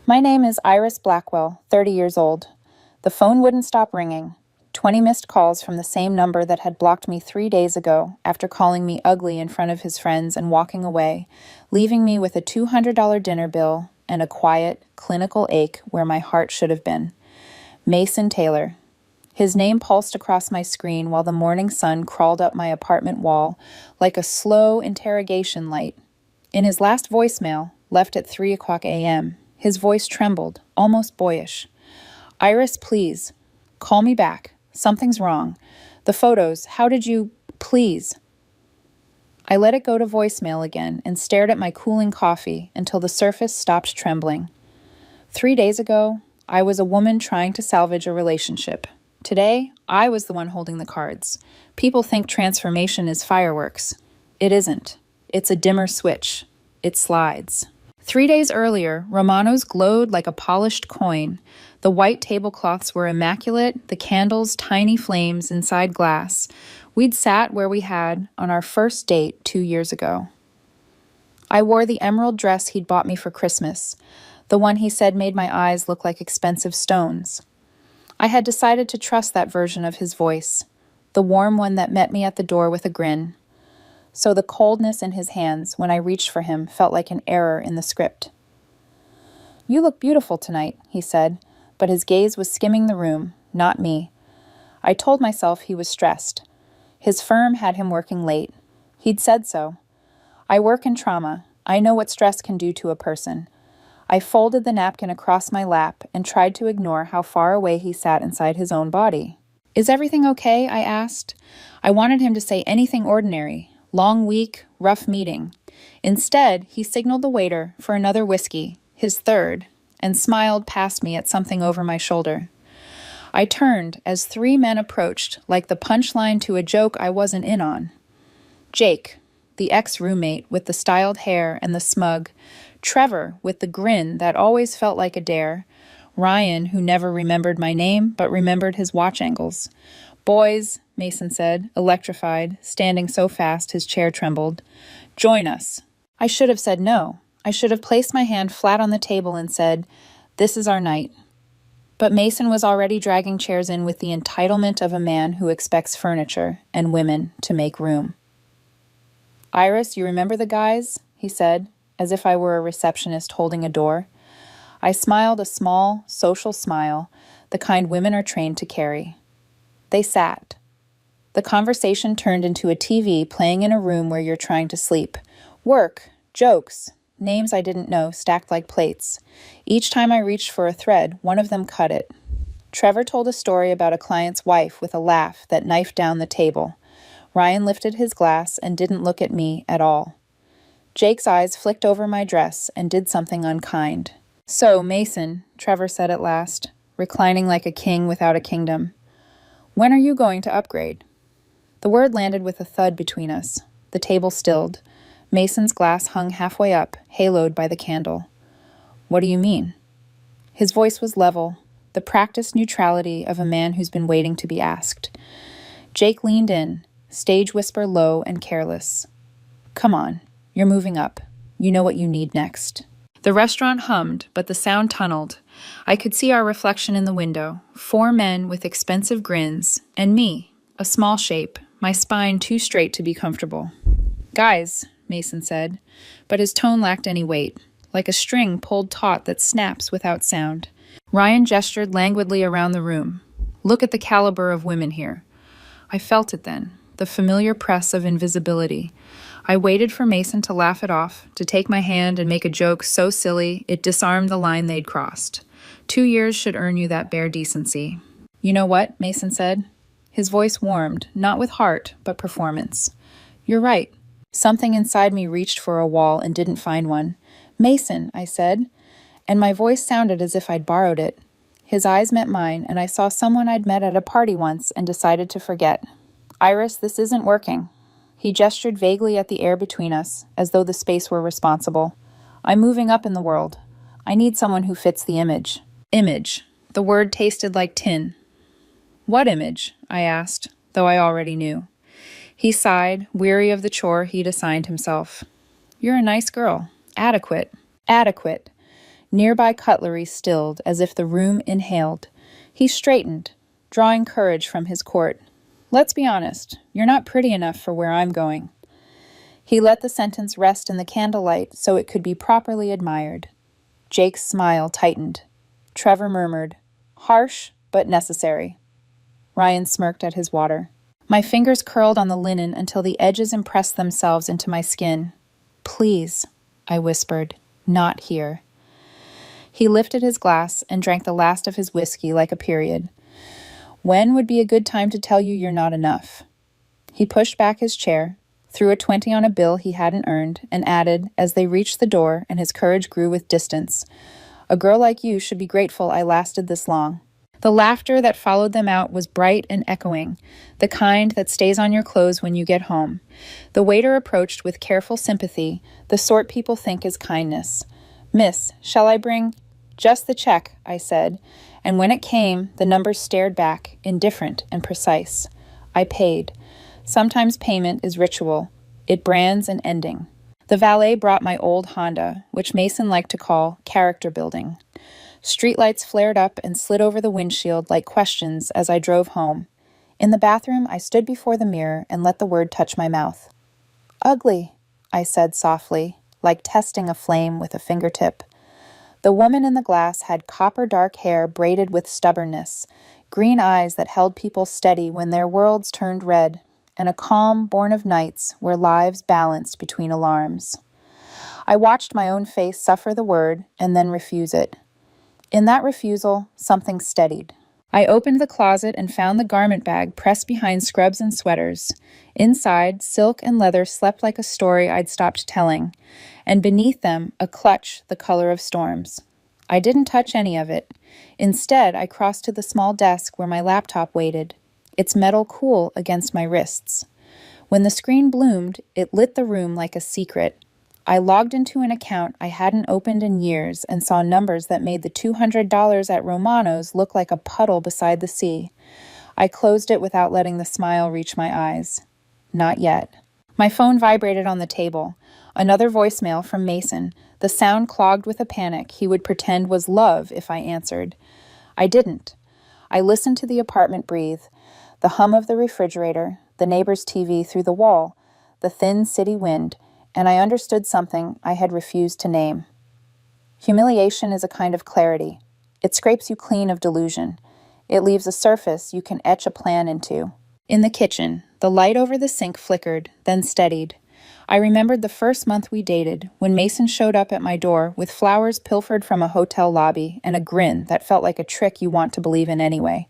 My name is Iris Blackwell, 30 years old. The phone wouldn't stop ringing. 20 missed calls from the same number that had blocked me 3 days ago after calling me ugly in front of his friends and walking away, leaving me with a $200 dinner bill and a quiet, clinical ache where my heart should have been. Mason Taylor. His name pulsed across my screen while the morning sun crawled up my apartment wall like a slow interrogation light. In his last voicemail, left at 3 o'clock a.m., his voice trembled, almost boyish. Iris, please. Call me back. Something's wrong. The photos, how did you... Please. I let it go to voicemail again and stared at my cooling coffee until the surface stopped trembling. 3 days ago, I was a woman trying to salvage a relationship. Today, I was the one holding the cards. People think transformation is fireworks. It isn't. It's a dimmer switch. It slides. 3 days earlier, Romano's glowed like a polished coin. The white tablecloths were immaculate, the candles tiny flames inside glass. We'd sat where we had on our first date 2 years ago. I wore the emerald dress he'd bought me for Christmas, the one he said made my eyes look like expensive stones. I had decided to trust that version of his voice, the warm one that met me at the door with a grin. So the coldness in his hands when I reached for him felt like an error in the script. You look beautiful tonight, he said, but his gaze was skimming the room, not me. I told myself he was stressed. His firm had him working late. He'd said so. I work in trauma. I know what stress can do to a person. I folded the napkin across my lap and tried to ignore how far away he sat inside his own body. Is everything okay? I asked. I wanted him to say anything ordinary. Long week, rough meeting. Instead, he signaled the waiter for another whiskey, his third, and smiled past me at something over my shoulder. I turned as 3 men approached, like the punchline to a joke I wasn't in on. Jake, the ex-roommate with the styled hair and the smug, Trevor with the grin that always felt like a dare, Ryan, who never remembered my name but remembered his watch angles. Boys, Mason said, electrified, standing so fast his chair trembled. Join us. I should have said no. I should have placed my hand flat on the table and said, this is our night. But Mason was already dragging chairs in with the entitlement of a man who expects furniture and women to make room. Iris, you remember the guys? He said, as if I were a receptionist holding a door. I smiled a small, social smile, the kind women are trained to carry. They sat. The conversation turned into a TV playing in a room where you're trying to sleep. Work, jokes, names I didn't know stacked like plates. Each time I reached for a thread, one of them cut it. Trevor told a story about a client's wife with a laugh that knifed down the table. Ryan lifted his glass and didn't look at me at all. Jake's eyes flicked over my dress and did something unkind. So, Mason, Trevor said at last, reclining like a king without a kingdom. When are you going to upgrade? The word landed with a thud between us. The table stilled. Mason's glass hung halfway up, haloed by the candle. What do you mean? His voice was level, the practiced neutrality of a man who's been waiting to be asked. Jake leaned in, stage whisper low and careless. Come on, you're moving up. You know what you need next. The restaurant hummed, but the sound tunneled. I could see our reflection in the window, 4 men with expensive grins, and me, a small shape, my spine too straight to be comfortable. Guys, Mason said, but his tone lacked any weight, like a string pulled taut that snaps without sound. Ryan gestured languidly around the room. Look at the caliber of women here. I felt it then, the familiar press of invisibility. I waited for Mason to laugh it off, to take my hand and make a joke so silly it disarmed the line they'd crossed. 2 years should earn you that bare decency. You know what? Mason said. His voice warmed, not with heart, but performance. You're right. Something inside me reached for a wall and didn't find one. Mason, I said, and my voice sounded as if I'd borrowed it. His eyes met mine, and I saw someone I'd met at a party once and decided to forget. Iris, this isn't working. He gestured vaguely at the air between us, as though the space were responsible. I'm moving up in the world. I need someone who fits the image. Image. The word tasted like tin. What image? I asked, though I already knew. He sighed, weary of the chore he'd assigned himself. You're a nice girl. Adequate. Adequate. Nearby cutlery stilled as if the room inhaled. He straightened, drawing courage from his court. "Let's be honest, you're not pretty enough for where I'm going." He let the sentence rest in the candlelight so it could be properly admired. Jake's smile tightened. Trevor murmured, "Harsh, but necessary." Ryan smirked at his water. My fingers curled on the linen until the edges impressed themselves into my skin. "Please," I whispered, "not here." He lifted his glass and drank the last of his whiskey like a period. "When would be a good time to tell you you're not enough?" He pushed back his chair, threw a 20 on a bill he hadn't earned, and added, as they reached the door and his courage grew with distance, "A girl like you should be grateful I lasted this long." The laughter that followed them out was bright and echoing, the kind that stays on your clothes when you get home. The waiter approached with careful sympathy, the sort people think is kindness. "Miss, shall I bring—" "Just the check," I said, and when it came, the numbers stared back, indifferent and precise. I paid. Sometimes payment is ritual. It brands an ending. The valet brought my old Honda, which Mason liked to call character building. Streetlights flared up and slid over the windshield like questions as I drove home. In the bathroom, I stood before the mirror and let the word touch my mouth. "Ugly," I said softly, like testing a flame with a fingertip. The woman in the glass had copper-dark hair braided with stubbornness, green eyes that held people steady when their worlds turned red, and a calm born of nights where lives balanced between alarms. I watched my own face suffer the word and then refuse it. In that refusal, something steadied. I opened the closet and found the garment bag pressed behind scrubs and sweaters. Inside, silk and leather slept like a story I'd stopped telling, and beneath them, a clutch the color of storms. I didn't touch any of it. Instead, I crossed to the small desk where my laptop waited, its metal cool against my wrists. When the screen bloomed, it lit the room like a secret. I logged into an account I hadn't opened in years and saw numbers that made the $200 at Romano's look like a puddle beside the sea. I closed it without letting the smile reach my eyes. Not yet. My phone vibrated on the table. Another voicemail from Mason, the sound clogged with a panic he would pretend was love if I answered. I didn't. I listened to the apartment breathe, the hum of the refrigerator, the neighbor's TV through the wall, the thin city wind, and I understood something I had refused to name. Humiliation is a kind of clarity. It scrapes you clean of delusion. It leaves a surface you can etch a plan into. In the kitchen, the light over the sink flickered, then steadied. I remembered the first month we dated, when Mason showed up at my door with flowers pilfered from a hotel lobby and a grin that felt like a trick you want to believe in anyway.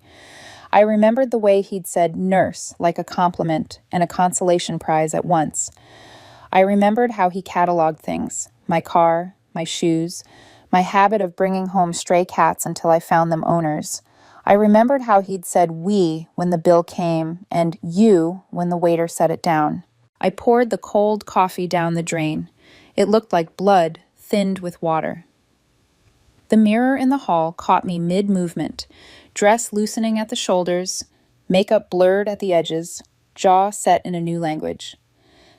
I remembered the way he'd said nurse like a compliment and a consolation prize at once. I remembered how he cataloged things, my car, my shoes, my habit of bringing home stray cats until I found them owners. I remembered how he'd said we when the bill came and you when the waiter set it down. I poured the cold coffee down the drain. It looked like blood thinned with water. The mirror in the hall caught me mid-movement, dress loosening at the shoulders, makeup blurred at the edges, jaw set in a new language.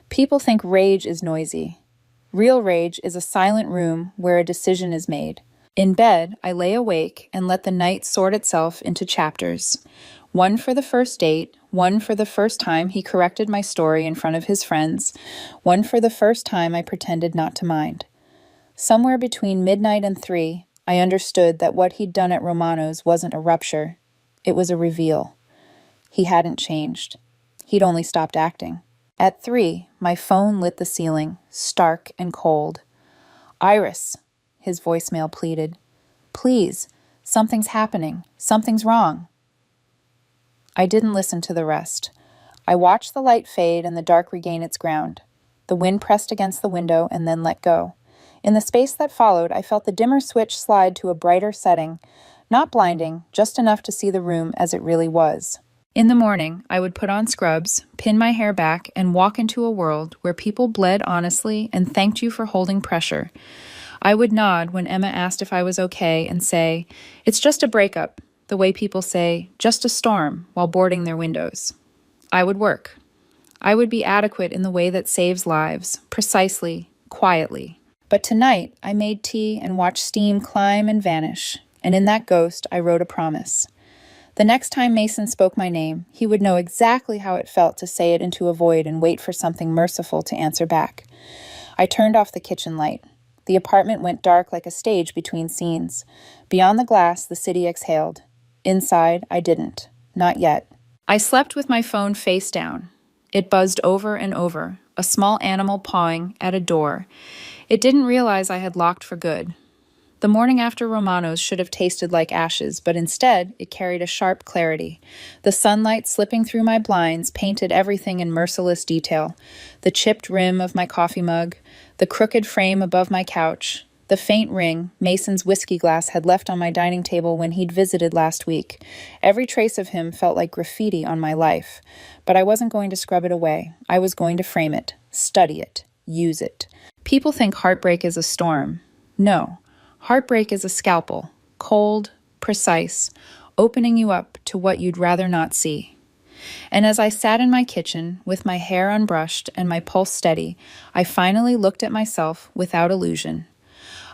People think rage is noisy. Real rage is a silent room where a decision is made. In bed, I lay awake and let the night sort itself into chapters. One for the first date, one for the first time he corrected my story in front of his friends, one for the first time I pretended not to mind. Somewhere between midnight and 3, I understood that what he'd done at Romano's wasn't a rupture. It was a reveal. He hadn't changed. He'd only stopped acting. At 3, my phone lit the ceiling, stark and cold. "Iris," his voicemail pleaded. "Please, something's happening. Something's wrong." I didn't listen to the rest. I watched the light fade and the dark regain its ground. The wind pressed against the window and then let go. In the space that followed, I felt the dimmer switch slide to a brighter setting, not blinding, just enough to see the room as it really was. In the morning, I would put on scrubs, pin my hair back, and walk into a world where people bled honestly and thanked you for holding pressure. I would nod when Emma asked if I was okay and say, "It's just a breakup," the way people say, "just a storm," while boarding their windows. I would work. I would be adequate in the way that saves lives, precisely, quietly. But tonight, I made tea and watched steam climb and vanish, and in that ghost, I wrote a promise. The next time Mason spoke my name, he would know exactly how it felt to say it into a void and wait for something merciful to answer back. I turned off the kitchen light. The apartment went dark like a stage between scenes. Beyond the glass, the city exhaled. Inside, I didn't. Not yet. I slept with my phone face down. It buzzed over and over, a small animal pawing at a door. It didn't realize I had locked for good. The morning after Romano's should have tasted like ashes, but instead it carried a sharp clarity. The sunlight slipping through my blinds painted everything in merciless detail. The chipped rim of my coffee mug, the crooked frame above my couch, the faint ring Mason's whiskey glass had left on my dining table when he'd visited last week. Every trace of him felt like graffiti on my life. But I wasn't going to scrub it away. I was going to frame it, study it, use it. People think heartbreak is a storm. No. Heartbreak is a scalpel, cold, precise, opening you up to what you'd rather not see. And as I sat in my kitchen, with my hair unbrushed and my pulse steady, I finally looked at myself without illusion.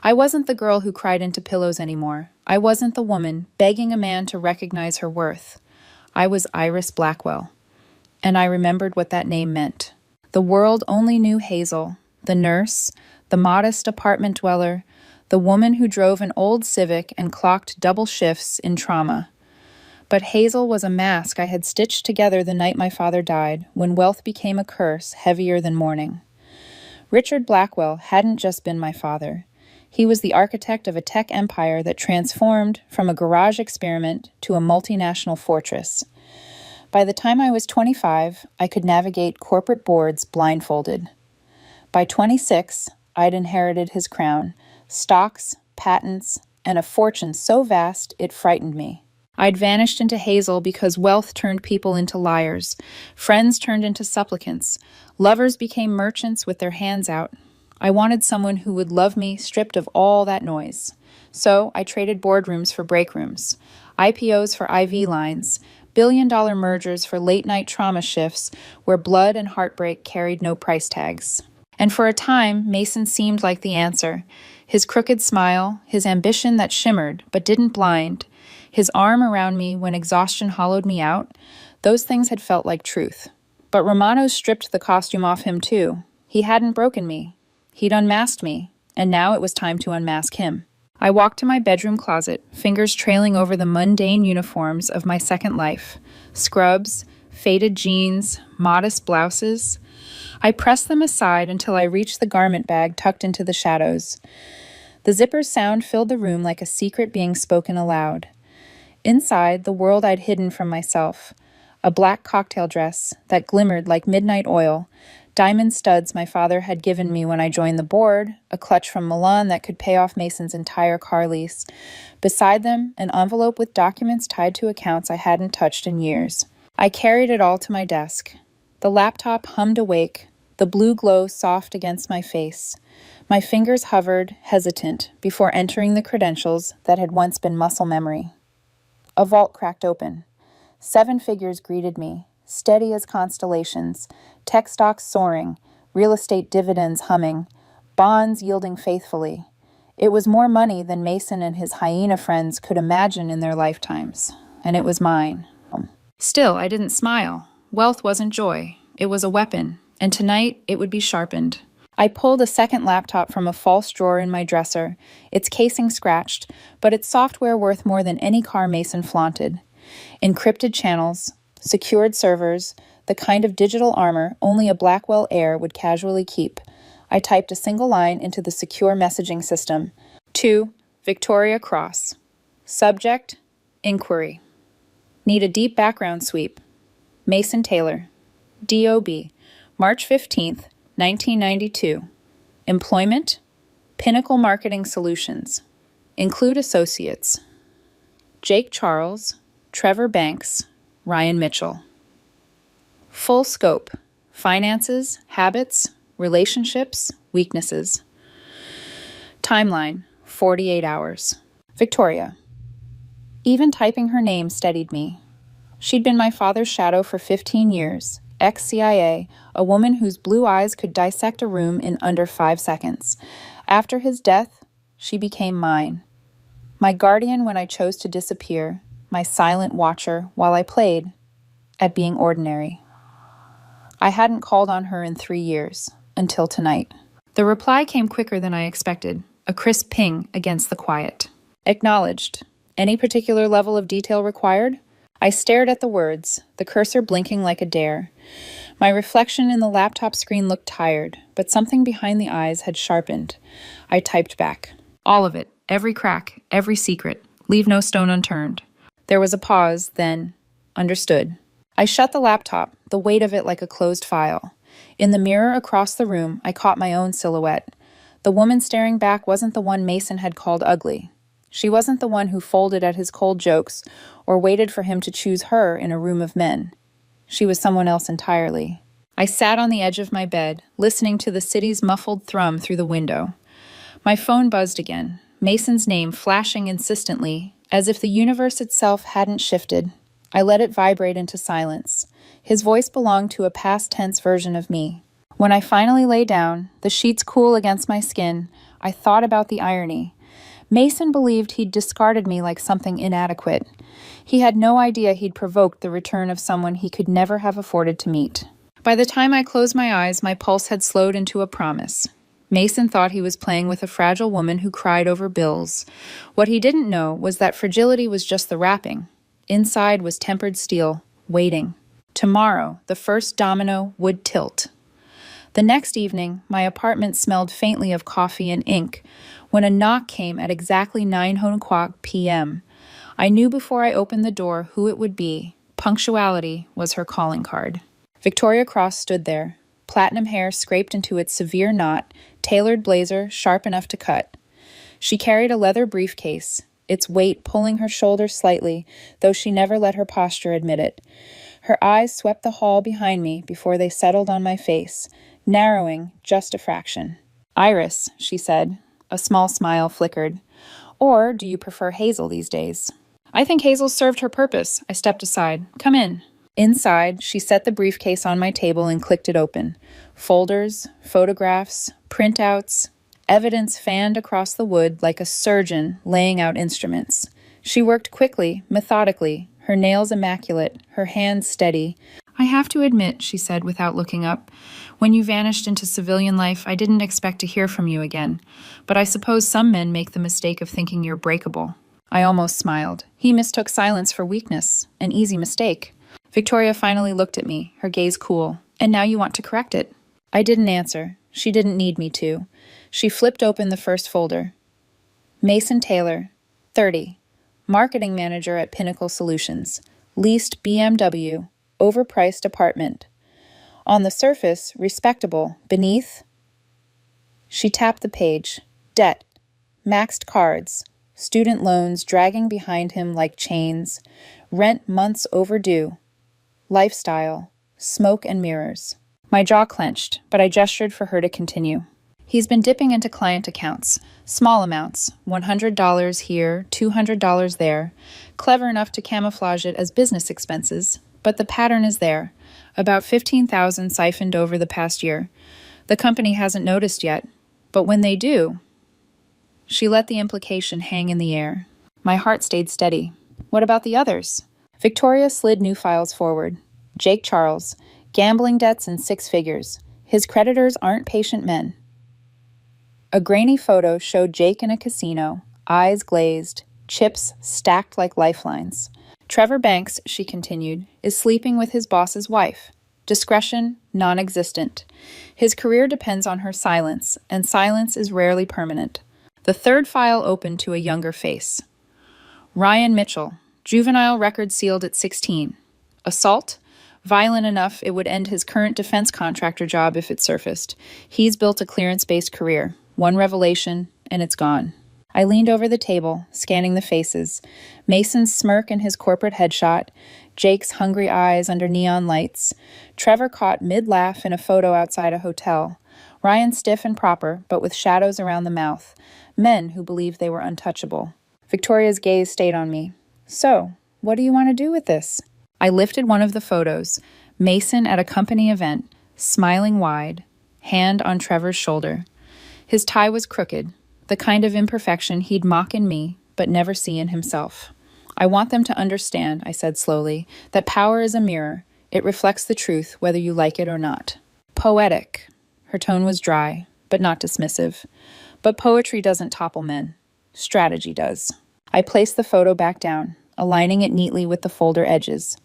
I wasn't the girl who cried into pillows anymore. I wasn't the woman begging a man to recognize her worth. I was Iris Blackwell. And I remembered what that name meant. The world only knew Hazel, the nurse, the modest apartment dweller, the woman who drove an old Civic and clocked double shifts in trauma. But Hazel was a mask I had stitched together the night my father died, when wealth became a curse heavier than mourning. Richard Blackwell hadn't just been my father. He was the architect of a tech empire that transformed from a garage experiment to a multinational fortress. By the time I was 25, I could navigate corporate boards blindfolded. By 26, I'd inherited his crown, stocks, patents, and a fortune so vast it frightened me. I'd vanished into Hazel because wealth turned people into liars, friends turned into supplicants, lovers became merchants with their hands out. I wanted someone who would love me stripped of all that noise. So I traded boardrooms for break rooms, IPOs for IV lines, billion-dollar mergers for late-night trauma shifts where blood and heartbreak carried no price tags. And for a time, Mason seemed like the answer. His crooked smile, his ambition that shimmered but didn't blind, his arm around me when exhaustion hollowed me out, those things had felt like truth. But Romano stripped the costume off him too. He hadn't broken me. He'd unmasked me, and now it was time to unmask him. I walked to my bedroom closet, fingers trailing over the mundane uniforms of my second life. Scrubs, faded jeans, modest blouses. I pressed them aside until I reached the garment bag tucked into the shadows. The zipper's sound filled the room like a secret being spoken aloud. Inside, the world I'd hidden from myself. A black cocktail dress that glimmered like midnight oil, diamond studs my father had given me when I joined the board, a clutch from Milan that could pay off Mason's entire car lease. Beside them, an envelope with documents tied to accounts I hadn't touched in years. I carried it all to my desk. The laptop hummed awake, the blue glow soft against my face. My fingers hovered, hesitant, before entering the credentials that had once been muscle memory. A vault cracked open. 7 figures greeted me, steady as constellations, tech stocks soaring, real estate dividends humming, bonds yielding faithfully. It was more money than Mason and his hyena friends could imagine in their lifetimes, and it was mine. Still, I didn't smile. Wealth wasn't joy. It was a weapon, and tonight it would be sharpened. I pulled a second laptop from a false drawer in my dresser, its casing scratched, but its software worth more than any car Mason flaunted. Encrypted channels, secured servers, the kind of digital armor only a Blackwell heir would casually keep. I typed a single line into the secure messaging system. To Victoria Cross. Subject, inquiry. Need a deep background sweep. Mason Taylor. DOB. March 15th, 1992. Employment, Pinnacle Marketing Solutions. Include associates. Jake Charles, Trevor Banks, Ryan Mitchell. Full scope, finances, habits, relationships, weaknesses. Timeline, 48 hours. Victoria. Even typing her name steadied me. She'd been my father's shadow for 15 years, ex-CIA, a woman whose blue eyes could dissect a room in under 5 seconds. After his death, she became mine. My guardian when I chose to disappear, my silent watcher while I played at being ordinary. I hadn't called on her in 3 years, until tonight. The reply came quicker than I expected, a crisp ping against the quiet. Acknowledged. Any particular level of detail required? I stared at the words, the cursor blinking like a dare. My reflection in the laptop screen looked tired, but something behind the eyes had sharpened. I typed back. All of it, every crack, every secret. Leave no stone unturned. There was a pause, then, understood. I shut the laptop, the weight of it like a closed file. In the mirror across the room, I caught my own silhouette. The woman staring back wasn't the one Mason had called ugly. She wasn't the one who folded at his cold jokes or waited for him to choose her in a room of men. She was someone else entirely. I sat on the edge of my bed, listening to the city's muffled thrum through the window. My phone buzzed again, Mason's name flashing insistently, as if the universe itself hadn't shifted. I let it vibrate into silence. His voice belonged to a past tense version of me. When I finally lay down, the sheets cool against my skin, I thought about the irony. Mason believed he'd discarded me like something inadequate. He had no idea he'd provoked the return of someone he could never have afforded to meet. By the time I closed my eyes, my pulse had slowed into a promise. Mason thought he was playing with a fragile woman who cried over bills. What he didn't know was that fragility was just the wrapping. Inside was tempered steel, waiting. Tomorrow, the first domino would tilt. The next evening, my apartment smelled faintly of coffee and ink, when a knock came at exactly 9:00 p.m. I knew before I opened the door who it would be. Punctuality was her calling card. Victoria Cross stood there, platinum hair scraped into its severe knot, tailored blazer sharp enough to cut. She carried a leather briefcase, its weight pulling her shoulders slightly, though she never let her posture admit it. Her eyes swept the hall behind me before they settled on my face, narrowing just a fraction. "Iris," she said. A small smile flickered. "Or do you prefer Hazel these days?" "I think Hazel served her purpose." I stepped aside. "Come in." Inside, she set the briefcase on my table and clicked it open. Folders, photographs, printouts, evidence fanned across the wood like a surgeon laying out instruments. She worked quickly, methodically, her nails immaculate, her hands steady. "I have to admit," she said without looking up, "when you vanished into civilian life, I didn't expect to hear from you again. But I suppose some men make the mistake of thinking you're breakable." I almost smiled. He mistook silence for weakness, an easy mistake. Victoria finally looked at me, her gaze cool. "And now you want to correct it?" I didn't answer. She didn't need me to. She flipped open the first folder. Mason Taylor, 30, marketing manager at Pinnacle Solutions, leased BMW, overpriced apartment. On the surface, respectable. Beneath? She tapped the page. Debt, maxed cards, student loans dragging behind him like chains, rent months overdue, lifestyle, smoke and mirrors. My jaw clenched, but I gestured for her to continue. He's been dipping into client accounts, small amounts, $100 here, $200 there, clever enough to camouflage it as business expenses, but the pattern is there, about $15,000 siphoned over the past year. The company hasn't noticed yet, but when they do... She let the implication hang in the air. My heart stayed steady. What about the others? Victoria slid new files forward. Jake Charles, gambling debts in 6 figures. His creditors aren't patient men. A grainy photo showed Jake in a casino, eyes glazed, chips stacked like lifelines. Trevor Banks, she continued, is sleeping with his boss's wife. Discretion, non-existent. His career depends on her silence, and silence is rarely permanent. The third file opened to a younger face. Ryan Mitchell, juvenile record sealed at 16. Assault? Violent enough it would end his current defense contractor job if it surfaced. He's built a clearance-based career. One revelation, and it's gone. I leaned over the table, scanning the faces. Mason's smirk in his corporate headshot, Jake's hungry eyes under neon lights. Trevor caught mid-laugh in a photo outside a hotel. Ryan stiff and proper, but with shadows around the mouth. Men who believed they were untouchable. Victoria's gaze stayed on me. "So, what do you want to do with this?" I lifted one of the photos, Mason at a company event, smiling wide, hand on Trevor's shoulder. His tie was crooked, the kind of imperfection he'd mock in me, but never see in himself. I want them to understand, I said slowly, that power is a mirror. It reflects the truth, whether you like it or not. Poetic. Her tone was dry, but not dismissive. But poetry doesn't topple men. Strategy does. I placed the photo back down, aligning it neatly with the folder edges.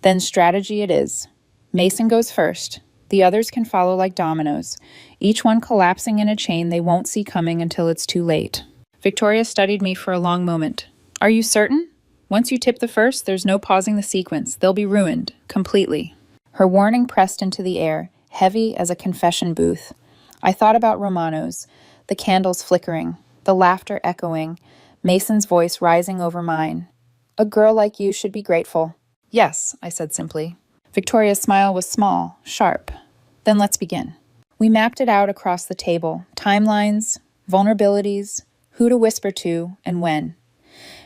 Then strategy it is. Mason goes first. The others can follow like dominoes, each one collapsing in a chain they won't see coming until it's too late. Victoria studied me for a long moment. Are you certain? Once you tip the first, there's no pausing the sequence. They'll be ruined, completely. Her warning pressed into the air, heavy as a confession booth. I thought about Romano's, the candles flickering, the laughter echoing, Mason's voice rising over mine. A girl like you should be grateful. Yes, I said simply. Victoria's smile was small, sharp. Then let's begin. We mapped it out across the table, timelines, vulnerabilities, who to whisper to, and when.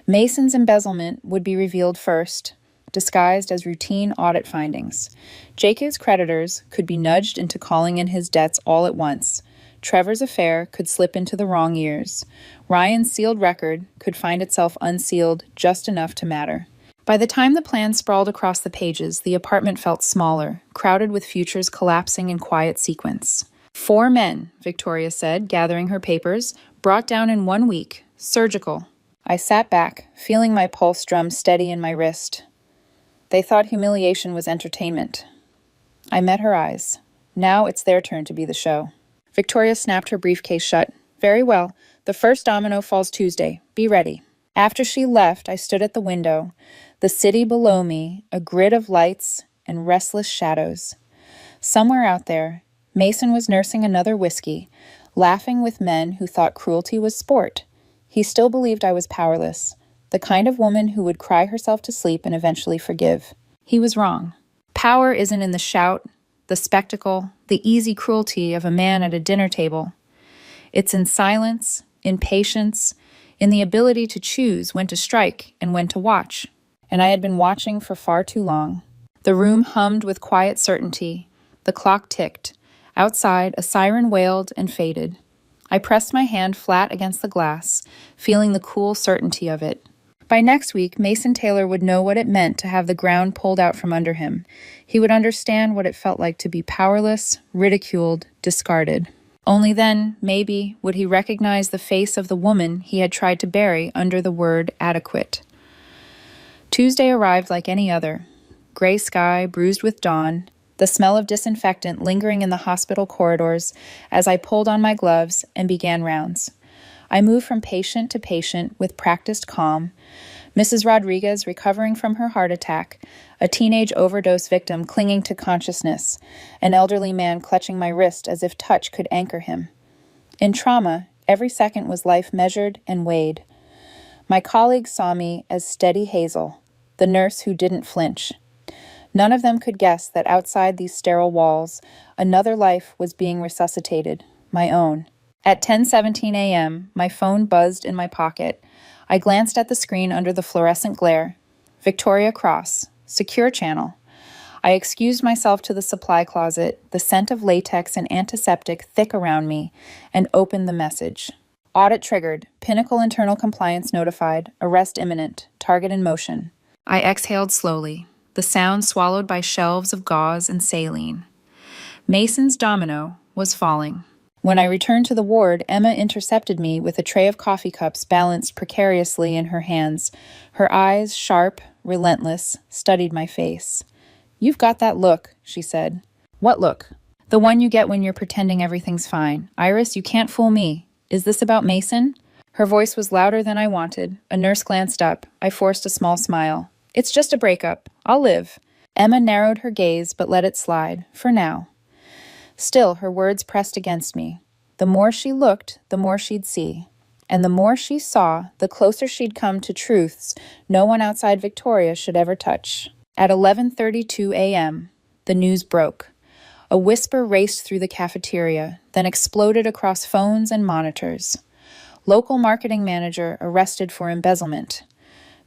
Mason's embezzlement would be revealed first, disguised as routine audit findings. JK's creditors could be nudged into calling in his debts all at once. Trevor's affair could slip into the wrong ears. Ryan's sealed record could find itself unsealed just enough to matter. By the time the plan sprawled across the pages, the apartment felt smaller, crowded with futures collapsing in quiet sequence. 4 men, Victoria said, gathering her papers, brought down in 1 week. Surgical. I sat back, feeling my pulse drum steady in my wrist. They thought humiliation was entertainment. I met her eyes. Now it's their turn to be the show. Victoria snapped her briefcase shut. Very well. The first domino falls Tuesday. Be ready. After she left, I stood at the window. The city below me, a grid of lights and restless shadows. Somewhere out there, Mason was nursing another whiskey, laughing with men who thought cruelty was sport. He still believed I was powerless, the kind of woman who would cry herself to sleep and eventually forgive. He was wrong. Power isn't in the shout, the spectacle, the easy cruelty of a man at a dinner table. It's in silence, in patience, in the ability to choose when to strike and when to watch. And I had been watching for far too long. The room hummed with quiet certainty. The clock ticked. Outside, a siren wailed and faded. I pressed my hand flat against the glass, feeling the cool certainty of it. By next week, Mason Taylor would know what it meant to have the ground pulled out from under him. He would understand what it felt like to be powerless, ridiculed, discarded. Only then, maybe, would he recognize the face of the woman he had tried to bury under the word adequate. Tuesday arrived like any other. Gray sky, bruised with dawn, the smell of disinfectant lingering in the hospital corridors as I pulled on my gloves and began rounds. I moved from patient to patient with practiced calm. Mrs. Rodriguez recovering from her heart attack, a teenage overdose victim clinging to consciousness, an elderly man clutching my wrist as if touch could anchor him. In trauma, every second was life measured and weighed. My colleagues saw me as steady Hazel, the nurse who didn't flinch. None of them could guess that outside these sterile walls, another life was being resuscitated, my own. At 10:17 a.m., my phone buzzed in my pocket. I glanced at the screen under the fluorescent glare. Victoria Cross, secure channel. I excused myself to the supply closet, the scent of latex and antiseptic thick around me, and opened the message. Audit triggered, Pinnacle internal compliance notified, arrest imminent, target in motion. I exhaled slowly, the sound swallowed by shelves of gauze and saline. Mason's domino was falling. When I returned to the ward, Emma intercepted me with a tray of coffee cups balanced precariously in her hands. Her eyes, sharp, relentless, studied my face. "You've got that look," she said. "What look?" "The one you get when you're pretending everything's fine. Iris, you can't fool me. Is this about Mason?" Her voice was louder than I wanted. A nurse glanced up. I forced a small smile. "It's just a breakup. I'll live." Emma narrowed her gaze but let it slide, for now. Still, her words pressed against me. The more she looked, the more she'd see. And the more she saw, the closer she'd come to truths no one outside Victoria should ever touch. At 11:32 a.m., the news broke. A whisper raced through the cafeteria, then exploded across phones and monitors. Local marketing manager arrested for embezzlement.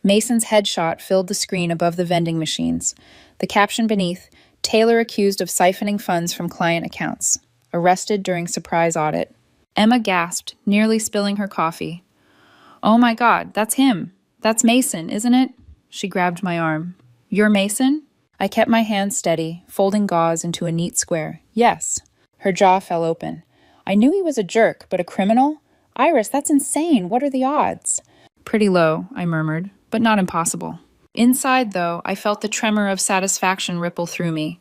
Mason's headshot filled the screen above the vending machines. The caption beneath, Taylor accused of siphoning funds from client accounts. Arrested during surprise audit. Emma gasped, nearly spilling her coffee. "Oh my God, that's him. That's Mason, isn't it?" She grabbed my arm. "You're Mason?" I kept my hand steady, folding gauze into a neat square. "Yes." Her jaw fell open. "I knew he was a jerk, but a criminal? Iris, that's insane. What are the odds?" "Pretty low," I murmured, "but not impossible." Inside, though, I felt the tremor of satisfaction ripple through me.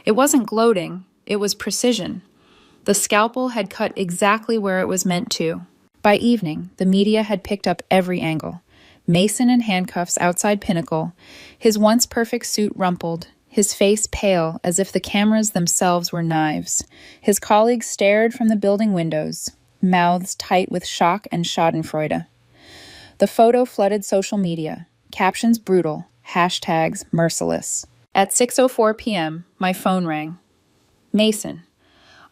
It wasn't gloating, it was precision. The scalpel had cut exactly where it was meant to. By evening, the media had picked up every angle. Mason in handcuffs outside Pinnacle, his once perfect suit rumpled, his face pale as if the cameras themselves were knives. His colleagues stared from the building windows, mouths tight with shock and schadenfreude. The photo flooded social media, captions brutal, hashtags merciless. At 6:04 p.m., my phone rang. Mason.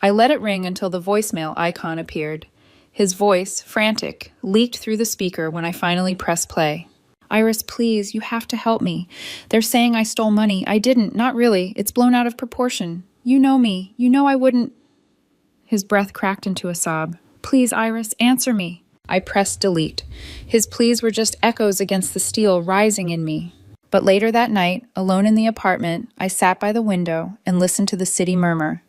I let it ring until the voicemail icon appeared. His voice, frantic, leaked through the speaker when I finally pressed play. "Iris, please, you have to help me. They're saying I stole money. I didn't, not really. It's blown out of proportion. You know me. You know I wouldn't." His breath cracked into a sob. "Please, Iris, answer me." I pressed delete. His pleas were just echoes against the steel rising in me. But later that night, alone in the apartment, I sat by the window and listened to the city murmur.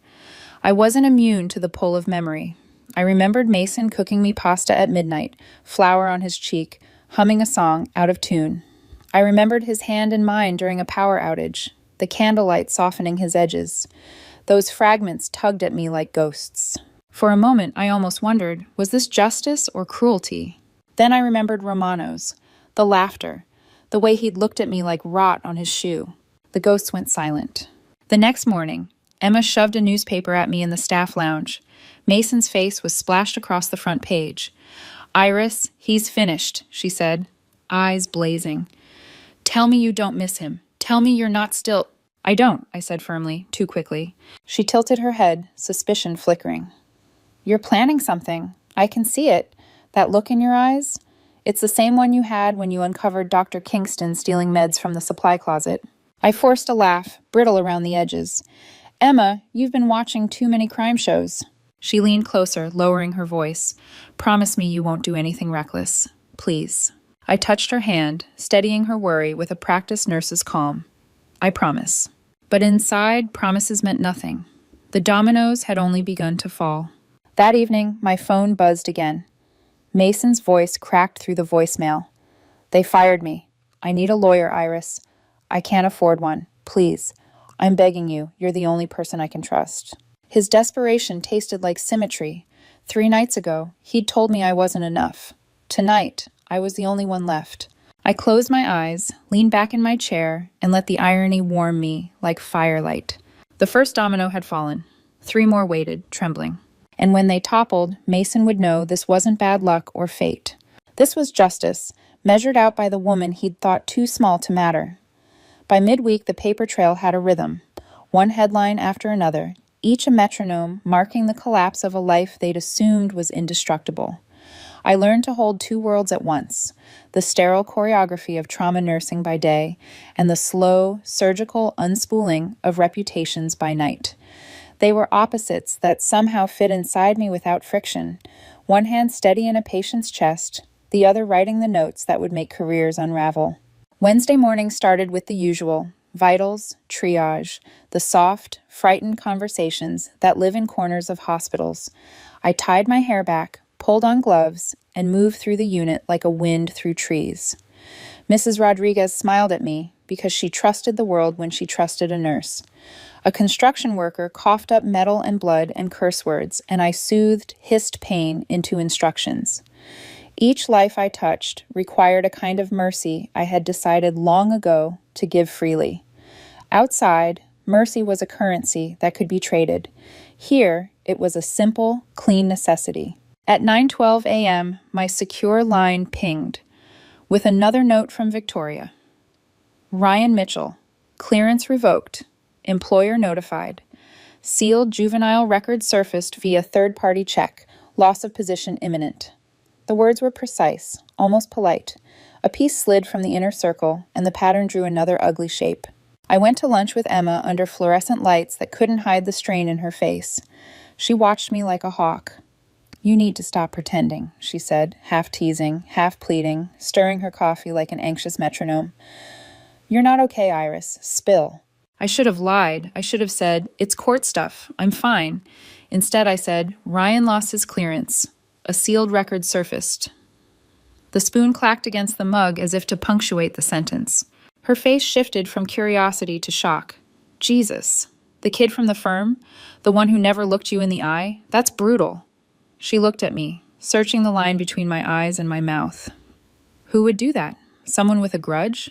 I wasn't immune to the pull of memory. I remembered Mason cooking me pasta at midnight, flour on his cheek, humming a song out of tune. I remembered his hand in mine during a power outage, the candlelight softening his edges. Those fragments tugged at me like ghosts. For a moment, I almost wondered, was this justice or cruelty? Then I remembered Romano's, the laughter, the way he'd looked at me like rot on his shoe. The ghosts went silent. The next morning, Emma shoved a newspaper at me in the staff lounge. Mason's face was splashed across the front page. "Iris, he's finished," she said, eyes blazing. "Tell me you don't miss him. Tell me you're not still—" "I don't," I said firmly, too quickly. She tilted her head, suspicion flickering. "You're planning something. I can see it. That look in your eyes. It's the same one you had when you uncovered Dr. Kingston stealing meds from the supply closet." I forced a laugh, brittle around the edges. "Emma, you've been watching too many crime shows." She leaned closer, lowering her voice. "Promise me you won't do anything reckless. Please." I touched her hand, steadying her worry with a practiced nurse's calm. "I promise." But inside, promises meant nothing. The dominoes had only begun to fall. That evening, my phone buzzed again. Mason's voice cracked through the voicemail. "They fired me. I need a lawyer, Iris. I can't afford one. Please. I'm begging you. You're the only person I can trust." His desperation tasted like symmetry. 3 nights ago, he'd told me I wasn't enough. Tonight, I was the only one left. I closed my eyes, leaned back in my chair, and let the irony warm me like firelight. The first domino had fallen. 3 more waited, trembling. And when they toppled, Mason would know this wasn't bad luck or fate. This was justice, measured out by the woman he'd thought too small to matter. By midweek, the paper trail had a rhythm. One headline after another, each a metronome marking the collapse of a life they'd assumed was indestructible. I learned to hold 2 worlds at once, the sterile choreography of trauma nursing by day and the slow, surgical unspooling of reputations by night. They were opposites that somehow fit inside me without friction, one hand steady in a patient's chest, the other writing the notes that would make careers unravel. Wednesday morning started with the usual, vitals, triage, the soft, frightened conversations that live in corners of hospitals. I tied my hair back, pulled on gloves, and moved through the unit like a wind through trees. Mrs. Rodriguez smiled at me because she trusted the world when she trusted a nurse. A construction worker coughed up metal and blood and curse words, and I soothed, hissed pain into instructions. Each life I touched required a kind of mercy I had decided long ago to give freely. Outside, mercy was a currency that could be traded. Here, it was a simple, clean necessity. At 9:12 a.m., my secure line pinged, with another note from Victoria. Ryan Mitchell, clearance revoked, employer notified, sealed juvenile record surfaced via third-party check, loss of position imminent. The words were precise, almost polite. A piece slid from the inner circle, and the pattern drew another ugly shape. I went to lunch with Emma under fluorescent lights that couldn't hide the strain in her face. She watched me like a hawk. You need to stop pretending, she said, half teasing, half pleading, stirring her coffee like an anxious metronome. You're not okay, Iris. Spill. I should have lied. I should have said, it's court stuff. I'm fine. Instead, I said, Ryan lost his clearance. A sealed record surfaced. The spoon clacked against the mug as if to punctuate the sentence. Her face shifted from curiosity to shock. Jesus. The kid from the firm? The one who never looked you in the eye? That's brutal. She looked at me, searching the line between my eyes and my mouth. Who would do that? Someone with a grudge?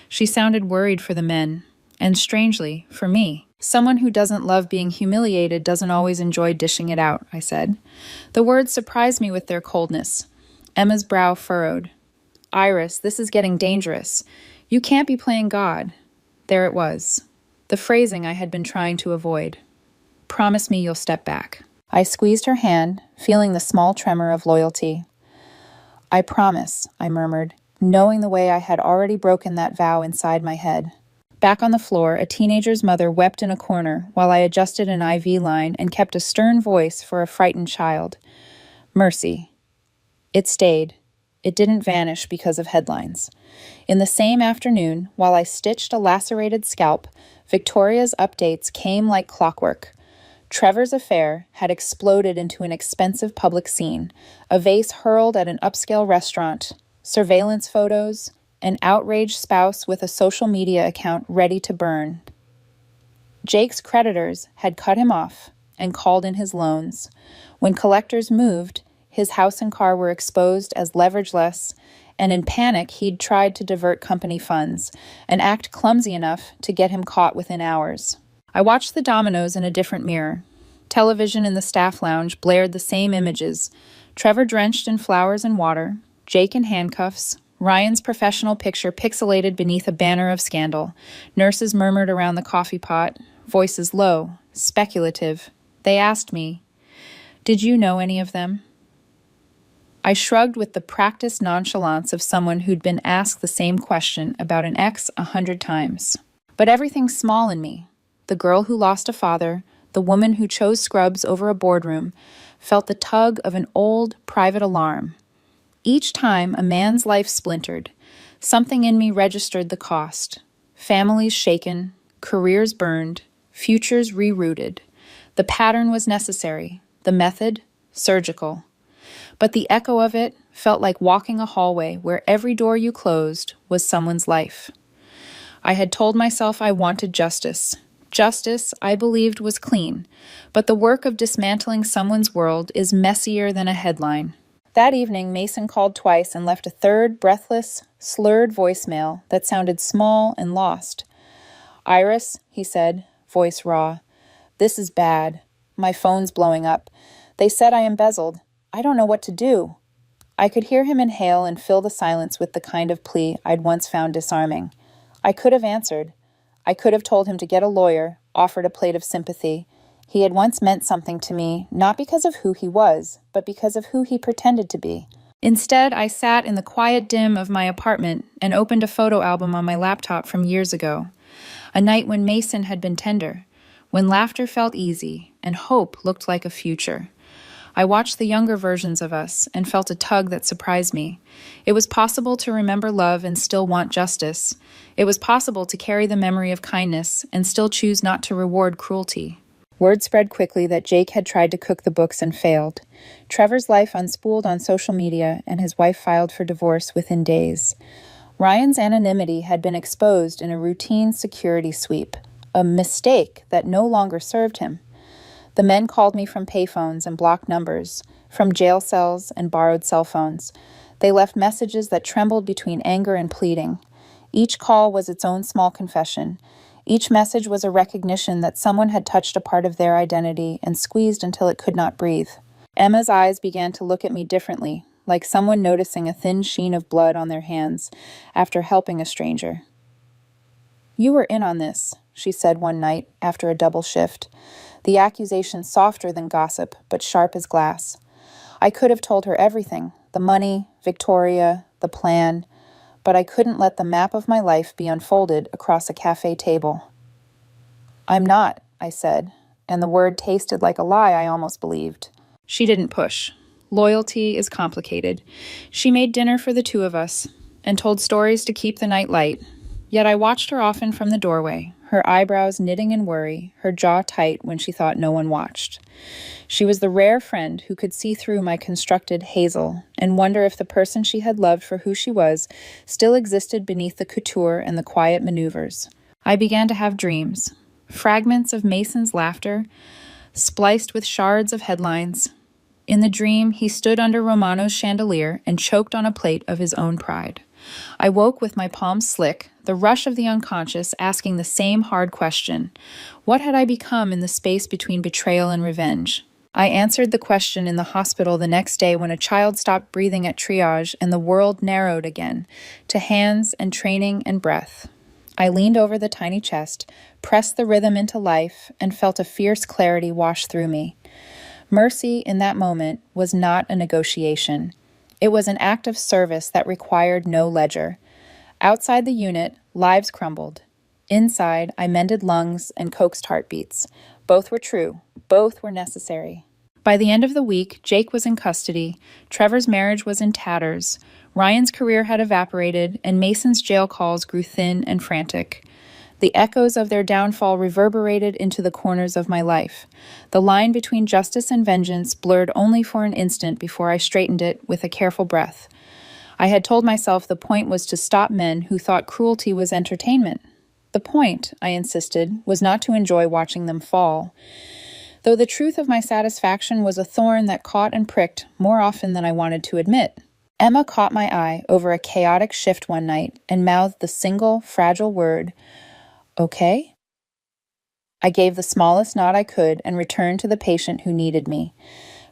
She sounded worried for the men, and strangely, for me. Someone who doesn't love being humiliated doesn't always enjoy dishing it out, I said. The words surprised me with their coldness. Emma's brow furrowed. Iris, this is getting dangerous. You can't be playing God. There it was. The phrasing I had been trying to avoid. Promise me you'll step back. I squeezed her hand, feeling the small tremor of loyalty. I promise, I murmured, knowing the way I had already broken that vow inside my head. Back on the floor, a teenager's mother wept in a corner while I adjusted an IV line and kept a stern voice for a frightened child. Mercy. It stayed. It didn't vanish because of headlines. In the same afternoon, while I stitched a lacerated scalp, Victoria's updates came like clockwork. Trevor's affair had exploded into an expensive public scene, a vase hurled at an upscale restaurant, surveillance photos, an outraged spouse with a social media account ready to burn. Jake's creditors had cut him off and called in his loans. When collectors moved, his house and car were exposed as leverageless, and in panic he'd tried to divert company funds, an act clumsy enough to get him caught within hours. I watched the dominoes in a different mirror. Television in the staff lounge blared the same images. Trevor drenched in flowers and water, Jake in handcuffs, Ryan's professional picture pixelated beneath a banner of scandal. Nurses murmured around the coffee pot, voices low, speculative. They asked me, "Did you know any of them?" I shrugged with the practiced nonchalance of someone who'd been asked the same question about an ex 100 times. But everything's small in me. The girl who lost a father, the woman who chose scrubs over a boardroom, felt the tug of an old, private alarm. Each time a man's life splintered, something in me registered the cost. Families shaken, careers burned, futures rerouted. The pattern was necessary, the method, surgical. But the echo of it felt like walking a hallway where every door you closed was someone's life. I had told myself I wanted justice. Justice, I believed, was clean, but the work of dismantling someone's world is messier than a headline. That evening, Mason called twice and left a third, breathless, slurred voicemail that sounded small and lost. Iris, he said, voice raw. This is bad. My phone's blowing up. They said I embezzled. I don't know what to do. I could hear him inhale and fill the silence with the kind of plea I'd once found disarming. I could have answered. I could have told him to get a lawyer, offered a plate of sympathy. He had once meant something to me, not because of who he was, but because of who he pretended to be. Instead, I sat in the quiet dim of my apartment and opened a photo album on my laptop from years ago. A night when Mason had been tender, when laughter felt easy and hope looked like a future. I watched the younger versions of us and felt a tug that surprised me. It was possible to remember love and still want justice. It was possible to carry the memory of kindness and still choose not to reward cruelty. Word spread quickly that Jake had tried to cook the books and failed. Trevor's life unspooled on social media, and his wife filed for divorce within days. Ryan's anonymity had been exposed in a routine security sweep, a mistake that no longer served him. The men called me from payphones and blocked numbers, from jail cells and borrowed cell phones. They left messages that trembled between anger and pleading. Each call was its own small confession. Each message was a recognition that someone had touched a part of their identity and squeezed until it could not breathe. Emma's eyes began to look at me differently, like someone noticing a thin sheen of blood on their hands after helping a stranger. "You were in on this," she said one night after a double shift, the accusation softer than gossip but sharp as glass. I could have told her everything, the money, Victoria, the plan, but I couldn't let the map of my life be unfolded across a cafe table. "I'm not," I said, and the word tasted like a lie I almost believed. She didn't push. Loyalty is complicated. She made dinner for the two of us and told stories to keep the night light. Yet I watched her often from the doorway, her eyebrows knitting in worry, her jaw tight when she thought no one watched. She was the rare friend who could see through my constructed hazel and wonder if the person she had loved for who she was still existed beneath the couture and the quiet maneuvers. I began to have dreams, fragments of Mason's laughter, spliced with shards of headlines. In the dream, he stood under Romano's chandelier and choked on a plate of his own pride. I woke with my palms slick, the rush of the unconscious asking the same hard question. What had I become in the space between betrayal and revenge? I answered the question in the hospital the next day when a child stopped breathing at triage and the world narrowed again to hands and training and breath. I leaned over the tiny chest, pressed the rhythm into life, and felt a fierce clarity wash through me. Mercy in that moment was not a negotiation. It was an act of service that required no ledger. Outside the unit, lives crumbled. Inside, I mended lungs and coaxed heartbeats. Both were true. Both were necessary. By the end of the week, Jake was in custody, Trevor's marriage was in tatters, Ryan's career had evaporated, and Mason's jail calls grew thin and frantic. The echoes of their downfall reverberated into the corners of my life. The line between justice and vengeance blurred only for an instant before I straightened it with a careful breath. I had told myself the point was to stop men who thought cruelty was entertainment. The point, I insisted, was not to enjoy watching them fall. Though the truth of my satisfaction was a thorn that caught and pricked more often than I wanted to admit. Emma caught my eye over a chaotic shift one night and mouthed the single, fragile word, "Okay?" I gave the smallest nod I could and returned to the patient who needed me.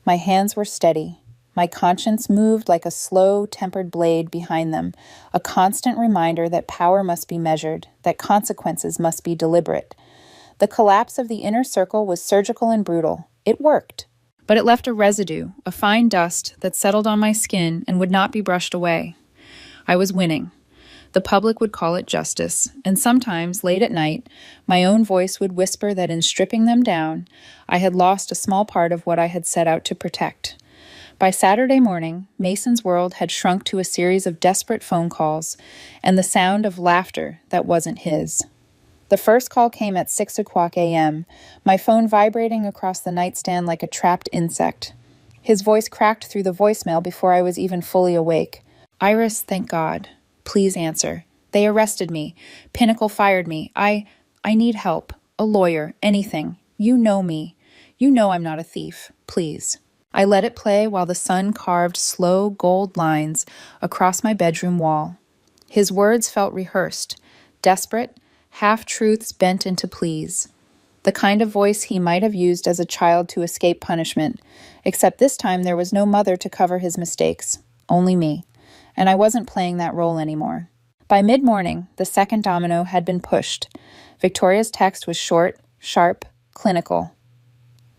My hands were steady. My conscience moved like a slow, tempered blade behind them, a constant reminder that power must be measured, that consequences must be deliberate. The collapse of the inner circle was surgical and brutal. It worked. But it left a residue, a fine dust that settled on my skin and would not be brushed away. I was winning. The public would call it justice, and sometimes, late at night, my own voice would whisper that in stripping them down, I had lost a small part of what I had set out to protect. By Saturday morning, Mason's world had shrunk to a series of desperate phone calls and the sound of laughter that wasn't his. The first call came at 6:00 a.m., my phone vibrating across the nightstand like a trapped insect. His voice cracked through the voicemail before I was even fully awake. "Iris, thank God. Please answer. They arrested me. Pinnacle fired me. I need help. A lawyer. Anything. You know me. You know I'm not a thief. Please." I let it play while the sun carved slow gold lines across my bedroom wall. His words felt rehearsed, desperate, half-truths bent into pleas. The kind of voice he might have used as a child to escape punishment, except this time there was no mother to cover his mistakes, only me, and I wasn't playing that role anymore. By mid-morning, the second domino had been pushed. Victoria's text was short, sharp, clinical.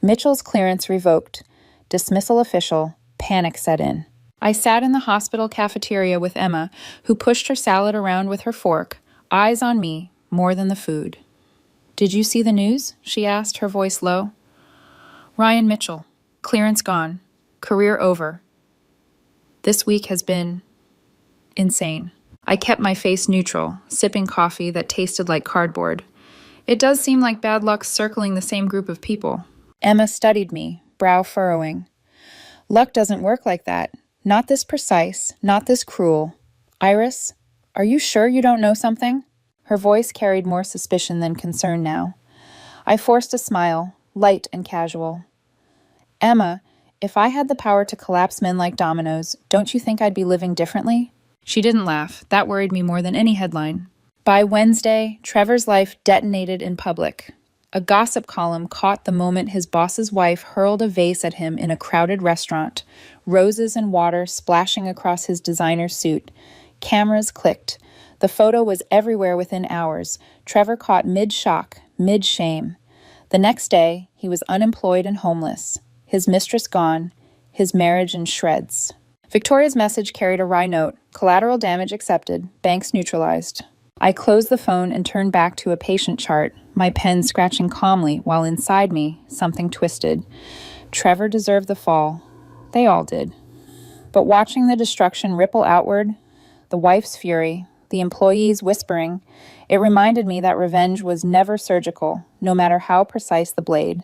Mitchell's clearance revoked. Dismissal official. Panic set in. I sat in the hospital cafeteria with Emma, who pushed her salad around with her fork, eyes on me, more than the food. "Did you see the news?" she asked, her voice low. "Ryan Mitchell. Clearance gone. Career over. This week has been insane." I kept my face neutral, sipping coffee that tasted like cardboard. It does seem like bad luck's circling the same group of people. Emma studied me, brow furrowing. "Luck doesn't work like that. Not this precise, not this cruel. Iris, are you sure you don't know something?" Her voice carried more suspicion than concern now. I forced a smile, light and casual. "Emma, if I had the power to collapse men like dominoes, don't you think I'd be living differently?" She didn't laugh. That worried me more than any headline. By Wednesday, Trevor's life detonated in public. A gossip column caught the moment his boss's wife hurled a vase at him in a crowded restaurant, roses and water splashing across his designer suit. Cameras clicked. The photo was everywhere within hours. Trevor caught mid-shock, mid-shame. The next day, he was unemployed and homeless. His mistress gone, his marriage in shreds. Victoria's message carried a wry note. Collateral damage accepted, banks neutralized. I closed the phone and turned back to a patient chart, my pen scratching calmly while inside me, something twisted. Trevor deserved the fall. They all did. But watching the destruction ripple outward, the wife's fury, the employees whispering, it reminded me that revenge was never surgical, no matter how precise the blade.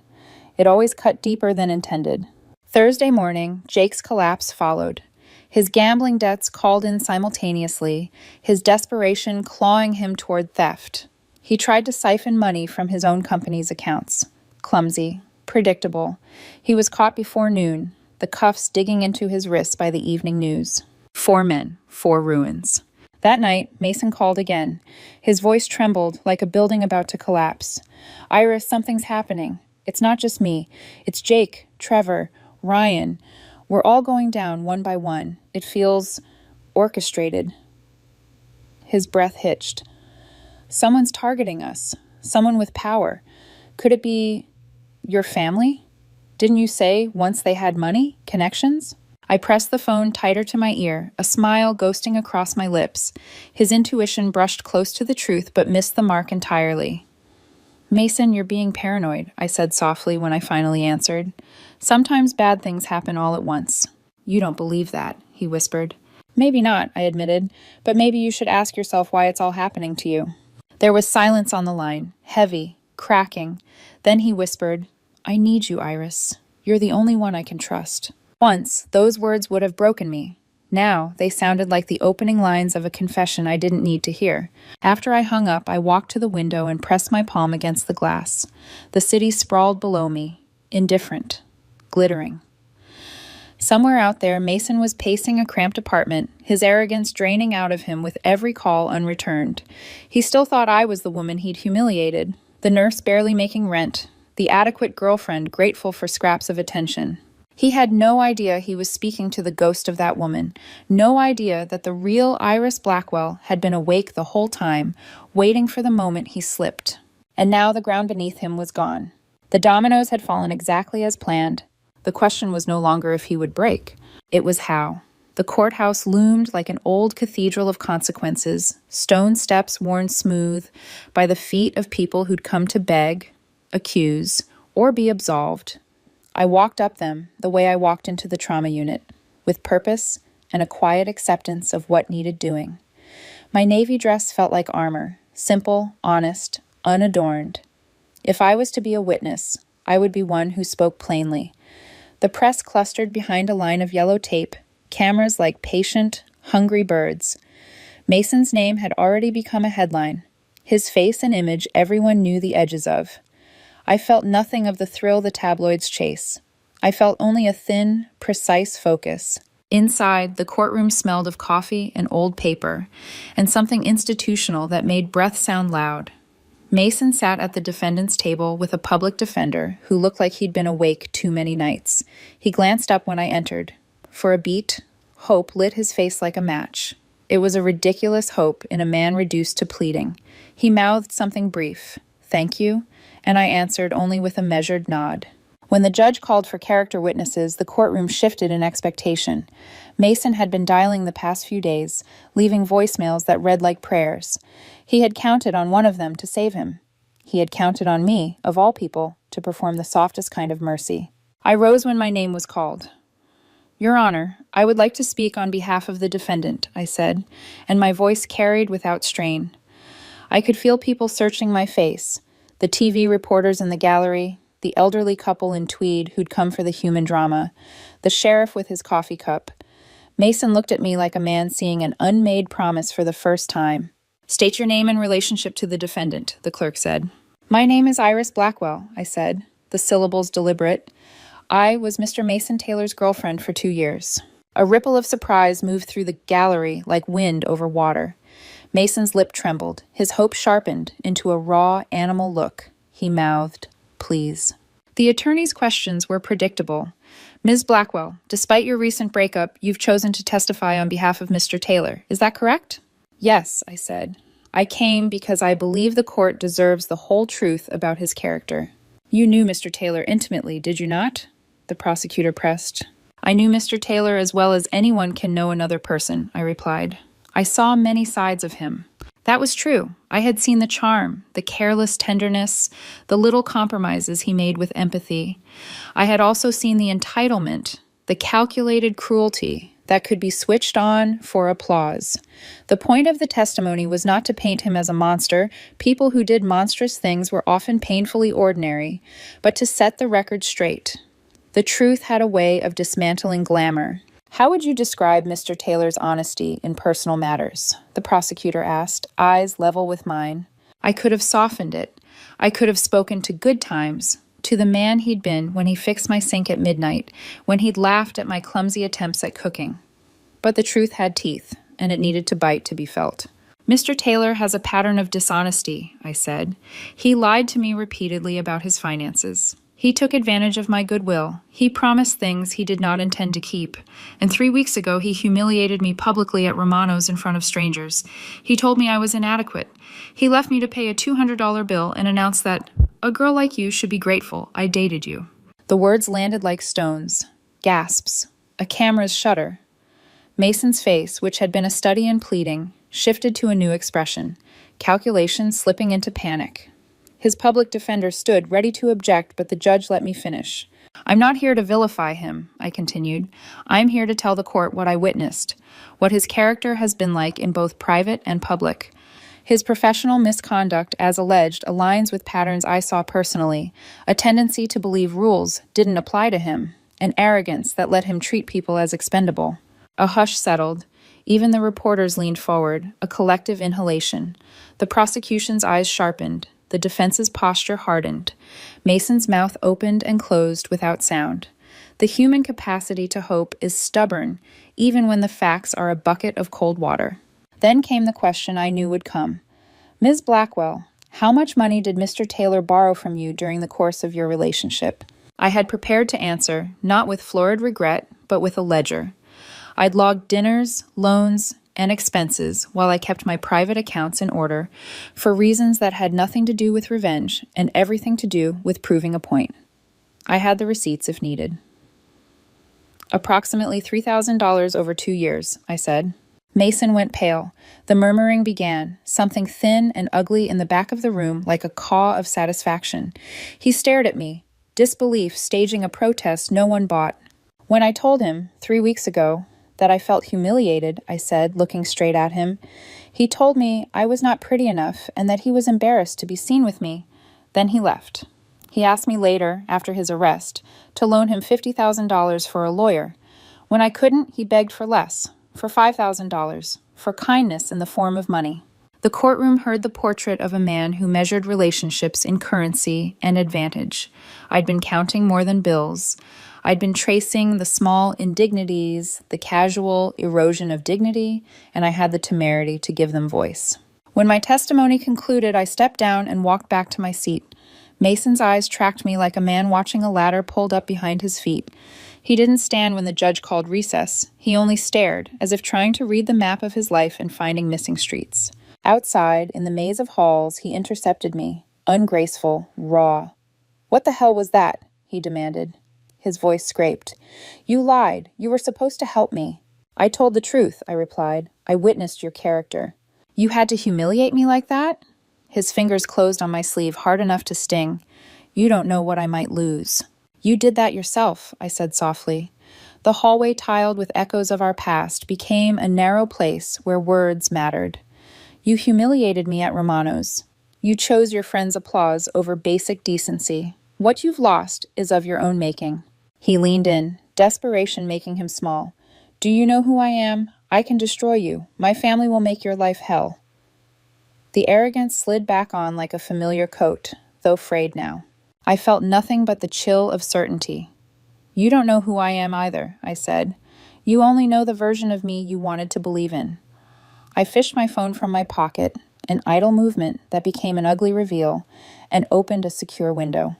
It always cut deeper than intended. Thursday morning, Jake's collapse followed. His gambling debts called in simultaneously, his desperation clawing him toward theft. He tried to siphon money from his own company's accounts. Clumsy, predictable. He was caught before noon, the cuffs digging into his wrists by the evening news. 4 men, 4 ruins. That night, Mason called again. His voice trembled like a building about to collapse. "Iris, something's happening. It's not just me. It's Jake, Trevor, Ryan. We're all going down one by one. It feels orchestrated." His breath hitched. "Someone's targeting us. Someone with power. Could it be your family? Didn't you say once they had money, connections?" I pressed the phone tighter to my ear, a smile ghosting across my lips. His intuition brushed close to the truth but missed the mark entirely. "Mason, you're being paranoid," I said softly when I finally answered. "Sometimes bad things happen all at once." "You don't believe that," he whispered. "Maybe not," I admitted, "but maybe you should ask yourself why it's all happening to you." There was silence on the line, heavy, cracking. Then he whispered, "I need you, Iris. You're the only one I can trust." Once, those words would have broken me. Now, they sounded like the opening lines of a confession I didn't need to hear. After I hung up, I walked to the window and pressed my palm against the glass. The city sprawled below me, indifferent, glittering. Somewhere out there, Mason was pacing a cramped apartment, his arrogance draining out of him with every call unreturned. He still thought I was the woman he'd humiliated, the nurse barely making rent, the adequate girlfriend grateful for scraps of attention. He had no idea he was speaking to the ghost of that woman, no idea that the real Iris Blackwell had been awake the whole time, waiting for the moment he slipped. And now the ground beneath him was gone. The dominoes had fallen exactly as planned. The question was no longer if he would break. It was how. The courthouse loomed like an old cathedral of consequences, stone steps worn smooth by the feet of people who'd come to beg, accuse, or be absolved. I walked up them the way I walked into the trauma unit, with purpose and a quiet acceptance of what needed doing. My navy dress felt like armor, simple, honest, unadorned. If I was to be a witness, I would be one who spoke plainly. The press clustered behind a line of yellow tape, cameras like patient, hungry birds. Mason's name had already become a headline, his face an image everyone knew the edges of. I felt nothing of the thrill the tabloids chase. I felt only a thin, precise focus. Inside, the courtroom smelled of coffee and old paper, and something institutional that made breath sound loud. Mason sat at the defendant's table with a public defender who looked like he'd been awake too many nights. He glanced up when I entered. For a beat, hope lit his face like a match. It was a ridiculous hope in a man reduced to pleading. He mouthed something brief, "Thank you," and I answered only with a measured nod. When the judge called for character witnesses, the courtroom shifted in expectation. Mason had been dialing the past few days, leaving voicemails that read like prayers. He had counted on one of them to save him. He had counted on me, of all people, to perform the softest kind of mercy. I rose when my name was called. "Your Honor, I would like to speak on behalf of the defendant," I said, and my voice carried without strain. I could feel people searching my face, the TV reporters in the gallery, the elderly couple in tweed who'd come for the human drama, the sheriff with his coffee cup. Mason looked at me like a man seeing an unmade promise for the first time. "State your name in relationship to the defendant," the clerk said. "My name is Iris Blackwell," I said, the syllables deliberate. "I was Mr. Mason Taylor's girlfriend for 2 years." A ripple of surprise moved through the gallery like wind over water. Mason's lip trembled, his hope sharpened into a raw animal look. He mouthed, "Please." The attorney's questions were predictable. "Ms. Blackwell, despite your recent breakup, you've chosen to testify on behalf of Mr. Taylor. Is that correct?" "Yes," I said. "I came because I believe the court deserves the whole truth about his character." "You knew Mr. Taylor intimately, did you not?" the prosecutor pressed. "I knew Mr. Taylor as well as anyone can know another person," I replied. "I saw many sides of him." That was true. I had seen the charm, the careless tenderness, the little compromises he made with empathy. I had also seen the entitlement, the calculated cruelty that could be switched on for applause. The point of the testimony was not to paint him as a monster. People who did monstrous things were often painfully ordinary, but to set the record straight. The truth had a way of dismantling glamour. "How would you describe Mr. Taylor's honesty in personal matters?" the prosecutor asked, eyes level with mine. I could have softened it. I could have spoken to good times, to the man he'd been when he fixed my sink at midnight, when he'd laughed at my clumsy attempts at cooking. But the truth had teeth, and it needed to bite to be felt. "Mr. Taylor has a pattern of dishonesty," I said. "He lied to me repeatedly about his finances. He took advantage of my goodwill. He promised things he did not intend to keep. And 3 weeks ago, he humiliated me publicly at Romano's in front of strangers. He told me I was inadequate. He left me to pay a $200 bill and announced that, 'A girl like you should be grateful. I dated you.'" The words landed like stones. Gasps. A camera's shutter. Mason's face, which had been a study in pleading, shifted to a new expression, calculation slipping into panic. His public defender stood, ready to object, but the judge let me finish. "I'm not here to vilify him," I continued. "I'm here to tell the court what I witnessed, what his character has been like in both private and public. His professional misconduct, as alleged, aligns with patterns I saw personally, a tendency to believe rules didn't apply to him, an arrogance that let him treat people as expendable." A hush settled. Even the reporters leaned forward, a collective inhalation. The prosecution's eyes sharpened. The defense's posture hardened. Mason's mouth opened and closed without sound. The human capacity to hope is stubborn, even when the facts are a bucket of cold water. Then came the question I knew would come. "Ms. Blackwell, how much money did Mr. Taylor borrow from you during the course of your relationship?" I had prepared to answer, not with florid regret, but with a ledger. I'd logged dinners, loans, and expenses while I kept my private accounts in order for reasons that had nothing to do with revenge and everything to do with proving a point. I had the receipts if needed. "Approximately $3,000 over 2 years, I said. Mason went pale. The murmuring began, something thin and ugly in the back of the room like a caw of satisfaction. He stared at me, disbelief staging a protest no one bought. "When I told him, 3 weeks ago, that I felt humiliated," I said, looking straight at him, "he told me I was not pretty enough and that he was embarrassed to be seen with me. Then he left. He asked me later, after his arrest, to loan him $50,000 for a lawyer. When I couldn't, he begged for less, for $5,000, for kindness in the form of money." The courtroom heard the portrait of a man who measured relationships in currency and advantage. I'd been counting more than bills. I'd been tracing the small indignities, the casual erosion of dignity, and I had the temerity to give them voice. When my testimony concluded, I stepped down and walked back to my seat. Mason's eyes tracked me like a man watching a ladder pulled up behind his feet. He didn't stand when the judge called recess. He only stared, as if trying to read the map of his life and finding missing streets. Outside, in the maze of halls, he intercepted me, ungraceful, raw. "What the hell was that?" he demanded. His voice scraped. "You lied. You were supposed to help me." "I told the truth," I replied. "I witnessed your character." "You had to humiliate me like that?" His fingers closed on my sleeve hard enough to sting. "You don't know what I might lose." "You did that yourself," I said softly. The hallway tiled with echoes of our past became a narrow place where words mattered. "You humiliated me at Romano's. You chose your friend's applause over basic decency. What you've lost is of your own making." He leaned in, desperation making him small. "Do you know who I am? I can destroy you. My family will make your life hell." The arrogance slid back on like a familiar coat, though frayed now. I felt nothing but the chill of certainty. "You don't know who I am either," I said. "You only know the version of me you wanted to believe in." I fished my phone from my pocket, an idle movement that became an ugly reveal, and opened a secure window.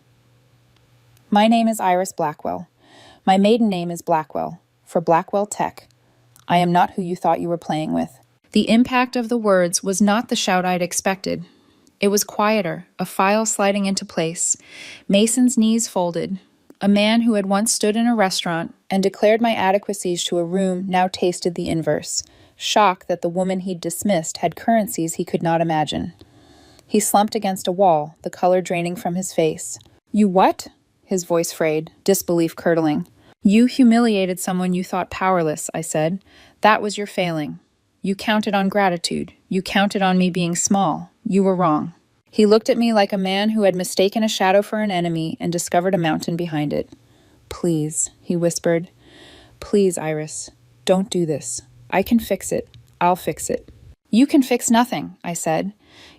"My name is Iris Blackwell. My maiden name is Blackwell, for Blackwell Tech. I am not who you thought you were playing with." The impact of the words was not the shout I'd expected. It was quieter, a file sliding into place. Mason's knees folded. A man who had once stood in a restaurant and declared my adequacies to a room now tasted the inverse. Shock that the woman he'd dismissed had currencies he could not imagine. He slumped against a wall, the color draining from his face. "You what?" His voice frayed, disbelief curdling. You humiliated someone you thought powerless, I said. That was your failing. You counted on gratitude. You counted on me being small. You were wrong. He looked at me like a man who had mistaken a shadow for an enemy and discovered a mountain behind it. Please, he whispered. Please, Iris, don't do this. I can fix it. I'll fix it. You can fix nothing, I said.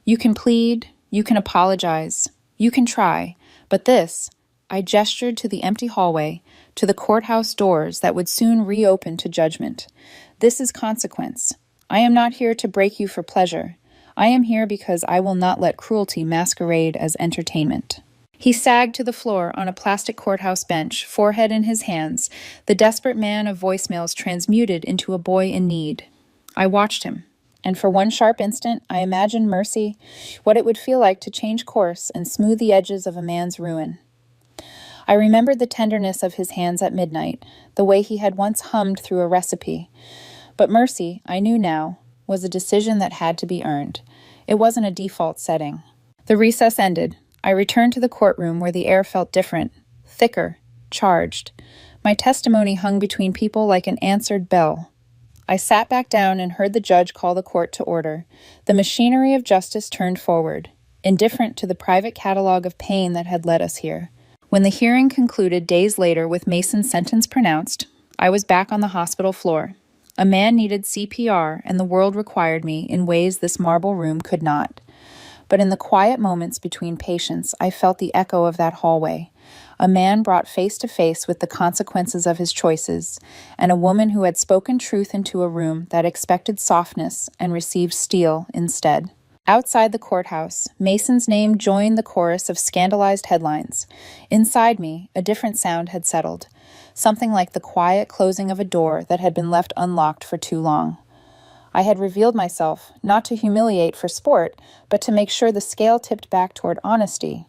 You can plead. You can apologize. You can try. But this, I gestured to the empty hallway, to the courthouse doors that would soon reopen to judgment. This is consequence. I am not here to break you for pleasure. I am here because I will not let cruelty masquerade as entertainment. He sagged to the floor on a plastic courthouse bench, forehead in his hands, the desperate man of voicemails transmuted into a boy in need. I watched him, and for one sharp instant I imagined mercy, what it would feel like to change course and smooth the edges of a man's ruin. I remembered the tenderness of his hands at midnight, the way he had once hummed through a recipe. But mercy, I knew now, was a decision that had to be earned. It wasn't a default setting. The recess ended. I returned to the courtroom where the air felt different, thicker, charged. My testimony hung between people like an answered bell. I sat back down and heard the judge call the court to order. The machinery of justice turned forward, indifferent to the private catalog of pain that had led us here. When the hearing concluded days later with Mason's sentence pronounced, I was back on the hospital floor. A man needed CPR, and the world required me in ways this marble room could not. But in the quiet moments between patients, I felt the echo of that hallway. A man brought face to face with the consequences of his choices, and a woman who had spoken truth into a room that expected softness and received steel instead. Outside the courthouse, Mason's name joined the chorus of scandalized headlines. Inside me, a different sound had settled, something like the quiet closing of a door that had been left unlocked for too long. I had revealed myself, not to humiliate for sport, but to make sure the scale tipped back toward honesty.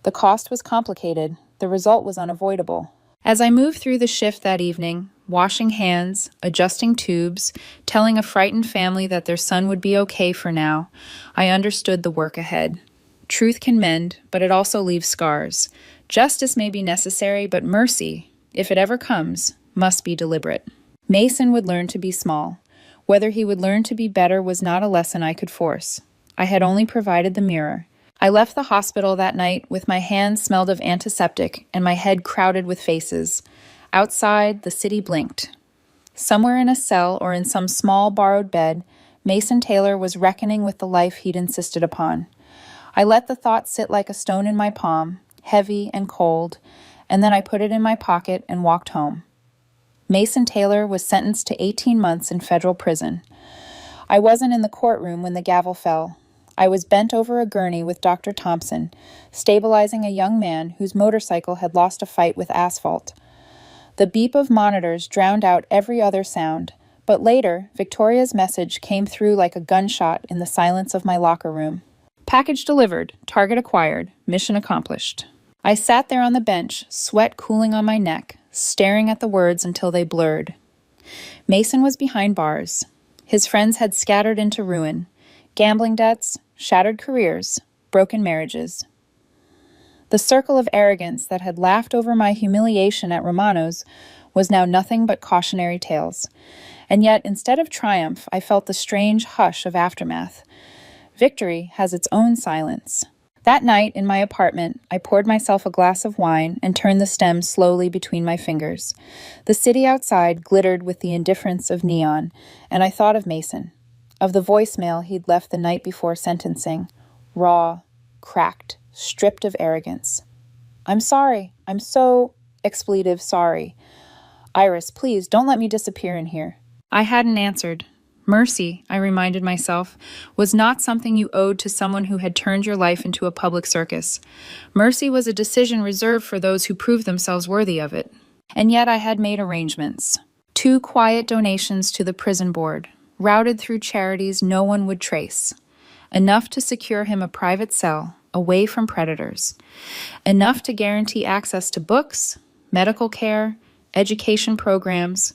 The cost was complicated. The result was unavoidable. As I moved through the shift that evening, washing hands, adjusting tubes, telling a frightened family that their son would be okay for now, I understood the work ahead. Truth can mend, but it also leaves scars. Justice may be necessary, but mercy, if it ever comes, must be deliberate. Mason would learn to be small. Whether he would learn to be better was not a lesson I could force. I had only provided the mirror. I left the hospital that night with my hands smelled of antiseptic and my head crowded with faces. Outside, the city blinked. Somewhere in a cell or in some small borrowed bed, Mason Taylor was reckoning with the life he'd insisted upon. I let the thought sit like a stone in my palm, heavy and cold, and then I put it in my pocket and walked home. Mason Taylor was sentenced to 18 months in federal prison. I wasn't in the courtroom when the gavel fell. I was bent over a gurney with Dr. Thompson, stabilizing a young man whose motorcycle had lost a fight with asphalt. The beep of monitors drowned out every other sound, but later, Victoria's message came through like a gunshot in the silence of my locker room. Package delivered, target acquired, mission accomplished. I sat there on the bench, sweat cooling on my neck, staring at the words until they blurred. Mason was behind bars. His friends had scattered into ruin. Gambling debts, shattered careers, broken marriages. The circle of arrogance that had laughed over my humiliation at Romano's was now nothing but cautionary tales. And yet, instead of triumph, I felt the strange hush of aftermath. Victory has its own silence. That night, in my apartment, I poured myself a glass of wine and turned the stem slowly between my fingers. The city outside glittered with the indifference of neon, and I thought of Mason, of the voicemail he'd left the night before sentencing, raw, cracked, stripped of arrogance. I'm sorry. I'm so, expletive, sorry. Iris, please, don't let me disappear in here. I hadn't answered. Mercy, I reminded myself, was not something you owed to someone who had turned your life into a public circus. Mercy was a decision reserved for those who proved themselves worthy of it. And yet I had made arrangements. 2 quiet donations to the prison board, routed through charities no one would trace. Enough to secure him a private cell, away from predators. Enough to guarantee access to books, medical care, education programs.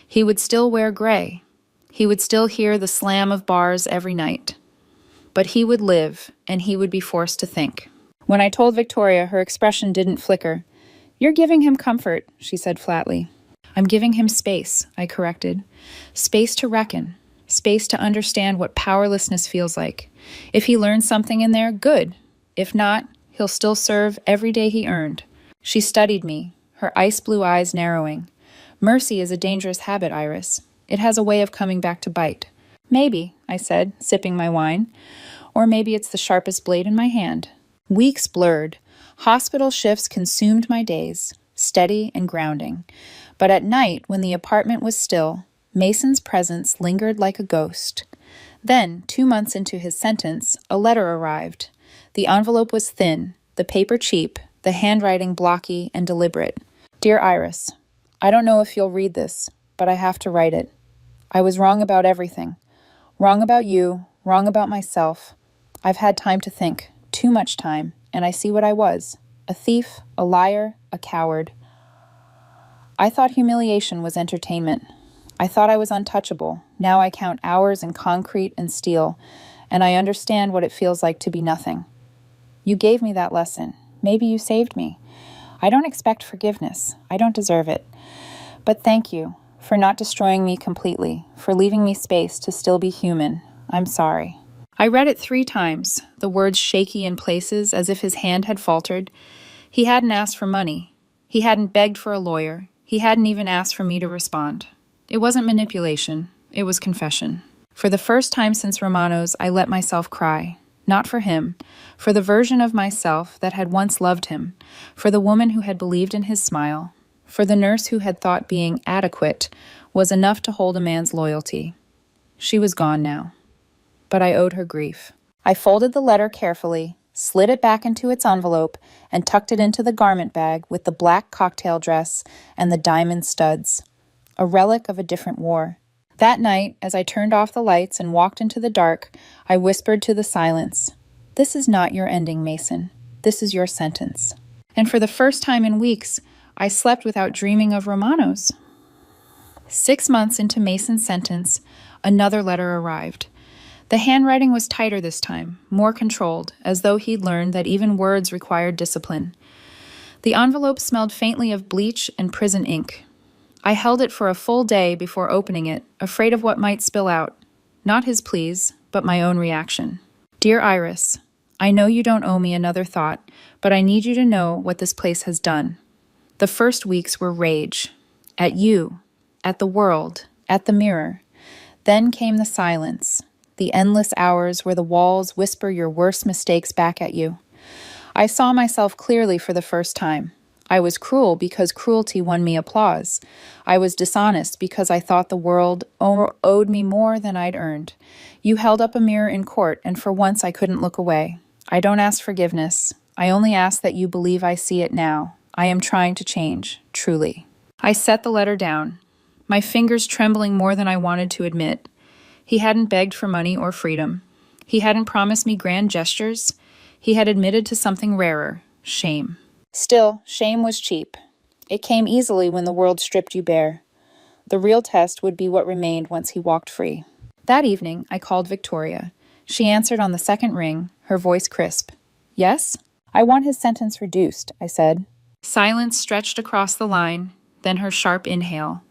He would still wear gray. He would still hear the slam of bars every night. But he would live, and he would be forced to think. When I told Victoria, her expression didn't flicker. You're giving him comfort, she said flatly. I'm giving him space, I corrected. Space to reckon. Space to understand what powerlessness feels like. If he learns something in there, good. If not, he'll still serve every day he earned. She studied me, her ice blue eyes narrowing. Mercy is a dangerous habit, Iris. It has a way of coming back to bite. Maybe, I said, sipping my wine. Or maybe it's the sharpest blade in my hand. Weeks blurred. Hospital shifts consumed my days, steady and grounding. But at night, when the apartment was still, Mason's presence lingered like a ghost. Then, 2 months into his sentence, a letter arrived. The envelope was thin, the paper cheap, the handwriting blocky and deliberate. Dear Iris, I don't know if you'll read this, but I have to write it. I was wrong about everything. Wrong about you, wrong about myself. I've had time to think, too much time, and I see what I was. A thief, a liar, a coward. I thought humiliation was entertainment. I thought I was untouchable. Now I count hours in concrete and steel, and I understand what it feels like to be nothing. You gave me that lesson. Maybe you saved me. I don't expect forgiveness. I don't deserve it. But thank you for not destroying me completely, for leaving me space to still be human. I'm sorry. I read it 3 times, the words shaky in places as if his hand had faltered. He hadn't asked for money. He hadn't begged for a lawyer. He hadn't even asked for me to respond. It wasn't manipulation. It was confession. For the first time since Romano's, I let myself cry. Not for him, for the version of myself that had once loved him, for the woman who had believed in his smile, for the nurse who had thought being adequate was enough to hold a man's loyalty. She was gone now. But I owed her grief. I folded the letter carefully, slid it back into its envelope, and tucked it into the garment bag with the black cocktail dress and the diamond studs, a relic of a different war. That night, as I turned off the lights and walked into the dark, I whispered to the silence, "This is not your ending, Mason. This is your sentence." And for the first time in weeks, I slept without dreaming of Romano's. 6 months into Mason's sentence, another letter arrived. The handwriting was tighter this time, more controlled, as though he'd learned that even words required discipline. The envelope smelled faintly of bleach and prison ink. I held it for a full day before opening it, afraid of what might spill out. Not his pleas, but my own reaction. Dear Iris, I know you don't owe me another thought, but I need you to know what this place has done. The first weeks were rage. At you, at the world, at the mirror. Then came the silence. The endless hours where the walls whisper your worst mistakes back at you. I saw myself clearly for the first time. I was cruel because cruelty won me applause. I was dishonest because I thought the world owed me more than I'd earned. You held up a mirror in court, and for once I couldn't look away. I don't ask forgiveness. I only ask that you believe I see it now. I am trying to change, truly. I set the letter down, my fingers trembling more than I wanted to admit. He hadn't begged for money or freedom. He hadn't promised me grand gestures. He had admitted to something rarer, shame. Still, shame was cheap. It came easily when the world stripped you bare. The real test would be what remained once he walked free. That evening, I called Victoria. She answered on the second ring, her voice crisp. Yes? I want his sentence reduced, I said. Silence stretched across the line, then her sharp inhale.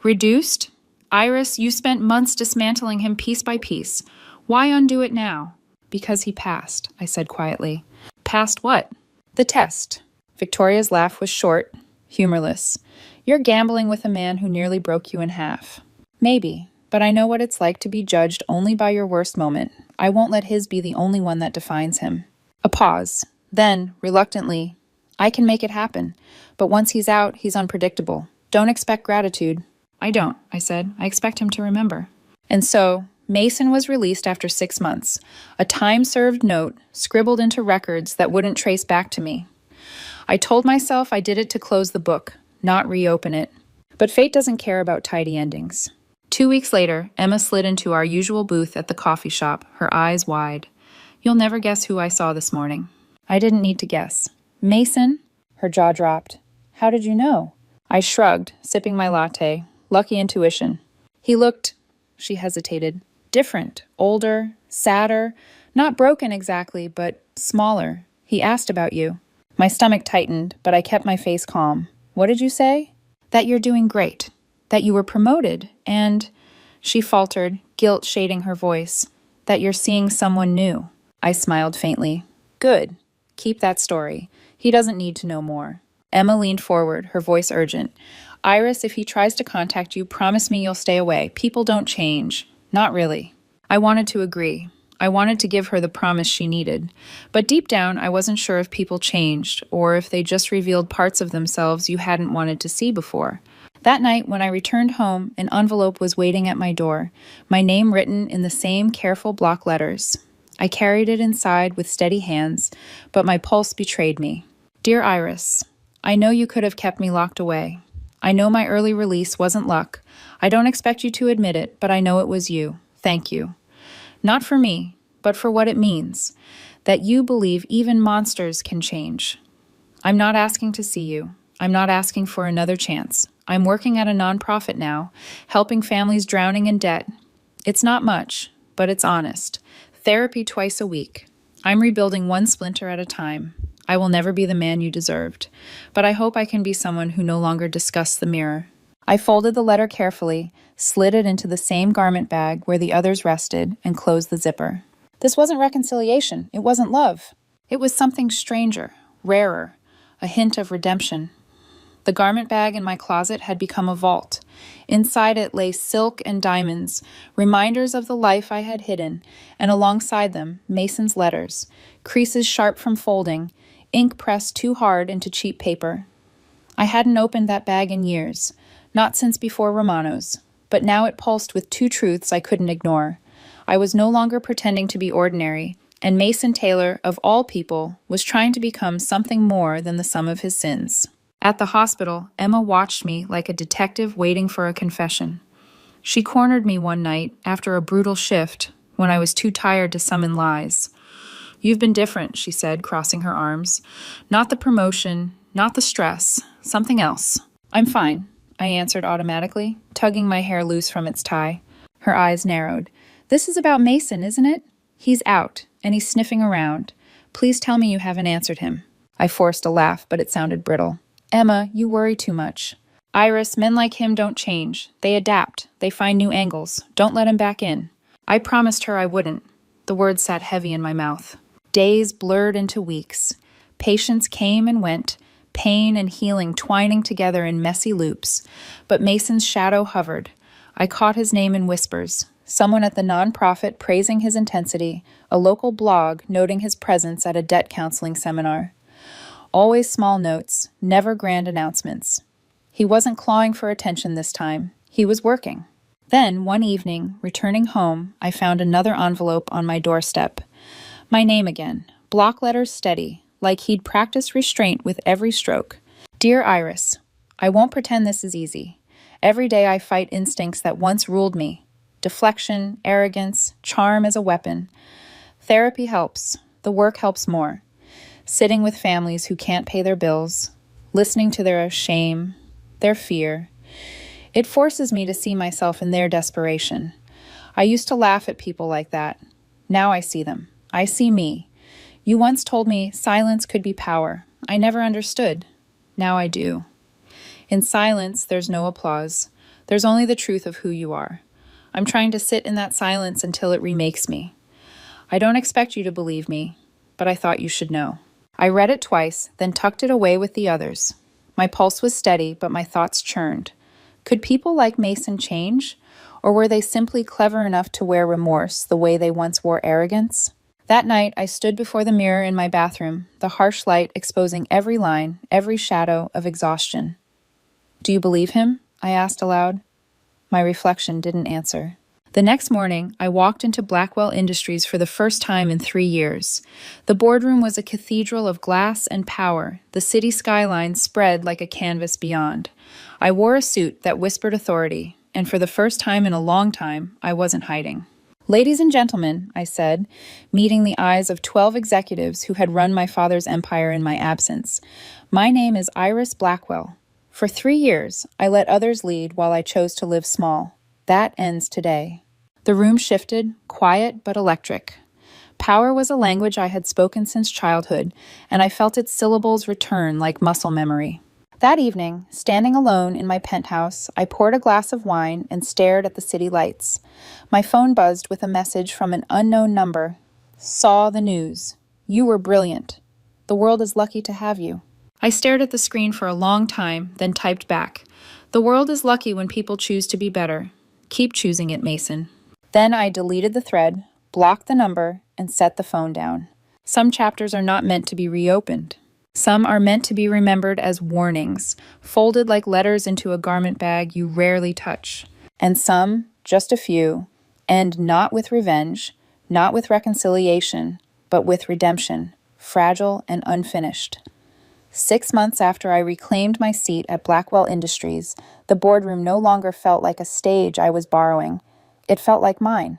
Reduced? Iris, you spent months dismantling him piece by piece. Why undo it now? Because he passed, I said quietly. Passed what? The test. Victoria's laugh was short, humorless. You're gambling with a man who nearly broke you in half. Maybe, but I know what it's like to be judged only by your worst moment. I won't let his be the only one that defines him. A pause. Then, reluctantly, I can make it happen. But once he's out, he's unpredictable. Don't expect gratitude. I don't, I said. I expect him to remember. And so, Mason was released after 6 months, a time-served note scribbled into records that wouldn't trace back to me. I told myself I did it to close the book, not reopen it. But fate doesn't care about tidy endings. 2 weeks later, Emma slid into our usual booth at the coffee shop, her eyes wide. You'll never guess who I saw this morning. I didn't need to guess. Mason? Her jaw dropped. How did you know? I shrugged, sipping my latte. Lucky intuition. He looked, she hesitated, different, older, sadder, not broken exactly, but smaller. He asked about you. My stomach tightened, but I kept my face calm. What did you say? That you're doing great. That you were promoted, and, she faltered, guilt shading her voice, that you're seeing someone new. I smiled faintly. Good. Keep that story. He doesn't need to know more. Emma leaned forward, her voice urgent. Iris, if he tries to contact you, promise me you'll stay away. People don't change. Not really. I wanted to agree. I wanted to give her the promise she needed. But deep down, I wasn't sure if people changed, or if they just revealed parts of themselves you hadn't wanted to see before. That night, when I returned home, an envelope was waiting at my door, my name written in the same careful block letters. I carried it inside with steady hands, but my pulse betrayed me. Dear Iris, I know you could have kept me locked away. I know my early release wasn't luck. I don't expect you to admit it, but I know it was you. Thank you. Not for me, but for what it means, that you believe even monsters can change. I'm not asking to see you. I'm not asking for another chance. I'm working at a nonprofit now, helping families drowning in debt. It's not much, but it's honest. Therapy twice a week. I'm rebuilding one splinter at a time. I will never be the man you deserved, but I hope I can be someone who no longer discuss the mirror. I folded the letter carefully, slid it into the same garment bag where the others rested, and closed the zipper. This wasn't reconciliation. It wasn't love. It was something stranger, rarer, a hint of redemption. The garment bag in my closet had become a vault. Inside it lay silk and diamonds, reminders of the life I had hidden, and alongside them, Mason's letters, creases sharp from folding, ink pressed too hard into cheap paper. I hadn't opened that bag in years, not since before Romano's, but now it pulsed with two truths I couldn't ignore. I was no longer pretending to be ordinary, and Mason Taylor, of all people, was trying to become something more than the sum of his sins. At the hospital, Emma watched me like a detective waiting for a confession. She cornered me one night after a brutal shift when I was too tired to summon lies. You've been different, she said, crossing her arms. Not the promotion, not the stress, something else. I'm fine, I answered automatically, tugging my hair loose from its tie. Her eyes narrowed. This is about Mason, isn't it? He's out, and he's sniffing around. Please tell me you haven't answered him. I forced a laugh, but it sounded brittle. Emma, you worry too much. Iris, men like him don't change. They adapt. They find new angles. Don't let him back in. I promised her I wouldn't. The words sat heavy in my mouth. Days blurred into weeks. Patience came and went, pain and healing twining together in messy loops. But Mason's shadow hovered. I caught his name in whispers. Someone at the nonprofit praising his intensity, a local blog noting his presence at a debt counseling seminar. Always small notes, never grand announcements. He wasn't clawing for attention this time. He was working. Then, one evening, returning home, I found another envelope on my doorstep. My name again, block letters steady, like he'd practiced restraint with every stroke. Dear Iris, I won't pretend this is easy. Every day I fight instincts that once ruled me. Deflection, arrogance, charm as a weapon. Therapy helps. The work helps more. Sitting with families who can't pay their bills, listening to their shame, their fear. It forces me to see myself in their desperation. I used to laugh at people like that. Now I see them. I see me. You once told me silence could be power. I never understood. Now I do. In silence, there's no applause. There's only the truth of who you are. I'm trying to sit in that silence until it remakes me. I don't expect you to believe me, but I thought you should know. I read it twice, then tucked it away with the others. My pulse was steady, but my thoughts churned. Could people like Mason change? Or were they simply clever enough to wear remorse the way they once wore arrogance? That night, I stood before the mirror in my bathroom, the harsh light exposing every line, every shadow of exhaustion. Do you believe him? I asked aloud. My reflection didn't answer. The next morning, I walked into Blackwell Industries for the first time in 3 years. The boardroom was a cathedral of glass and power, the city skyline spread like a canvas beyond. I wore a suit that whispered authority, and for the first time in a long time, I wasn't hiding. Ladies and gentlemen, I said, meeting the eyes of 12 executives who had run my father's empire in my absence. My name is Iris Blackwell. For 3 years, I let others lead while I chose to live small. That ends today. The room shifted, quiet but electric. Power was a language I had spoken since childhood, and I felt its syllables return like muscle memory. That evening, standing alone in my penthouse, I poured a glass of wine and stared at the city lights. My phone buzzed with a message from an unknown number. Saw the news. You were brilliant. The world is lucky to have you. I stared at the screen for a long time, then typed back. The world is lucky when people choose to be better. Keep choosing it, Mason. Then I deleted the thread, blocked the number, and set the phone down. Some chapters are not meant to be reopened. Some are meant to be remembered as warnings, folded like letters into a garment bag you rarely touch. And some, just a few, end not with revenge, not with reconciliation, but with redemption, fragile and unfinished. 6 months after I reclaimed my seat at Blackwell Industries, the boardroom no longer felt like a stage I was borrowing. It felt like mine.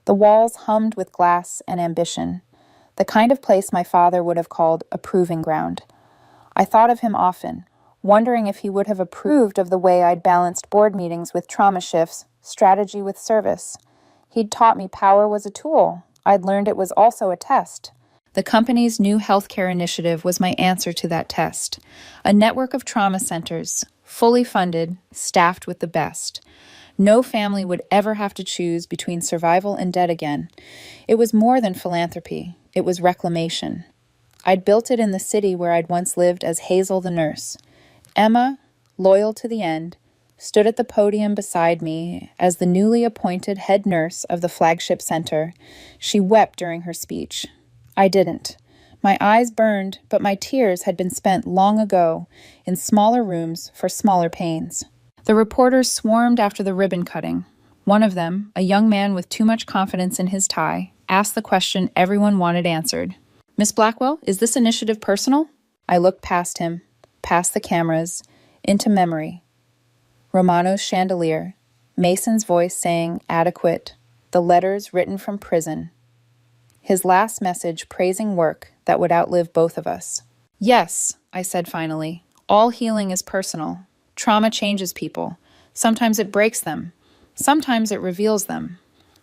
The walls hummed with glass and ambition, the kind of place my father would have called a proving ground. I thought of him often, wondering if he would have approved of the way I'd balanced board meetings with trauma shifts, strategy with service. He'd taught me power was a tool. I'd learned it was also a test. The company's new healthcare initiative was my answer to that test. A network of trauma centers, fully funded, staffed with the best. No family would ever have to choose between survival and dead again. It was more than philanthropy. It was reclamation. I'd built it in the city where I'd once lived as Hazel the nurse. Emma, loyal to the end, stood at the podium beside me as the newly appointed head nurse of the flagship center. She wept during her speech. I didn't. My eyes burned, but my tears had been spent long ago in smaller rooms for smaller pains. The reporters swarmed after the ribbon cutting. One of them, a young man with too much confidence in his tie, asked the question everyone wanted answered. Miss Blackwell, is this initiative personal? I looked past him, past the cameras, into memory. Romano's chandelier, Mason's voice saying adequate, the letters written from prison. His last message praising work that would outlive both of us. Yes, I said finally, all healing is personal. Trauma changes people. Sometimes it breaks them. Sometimes it reveals them.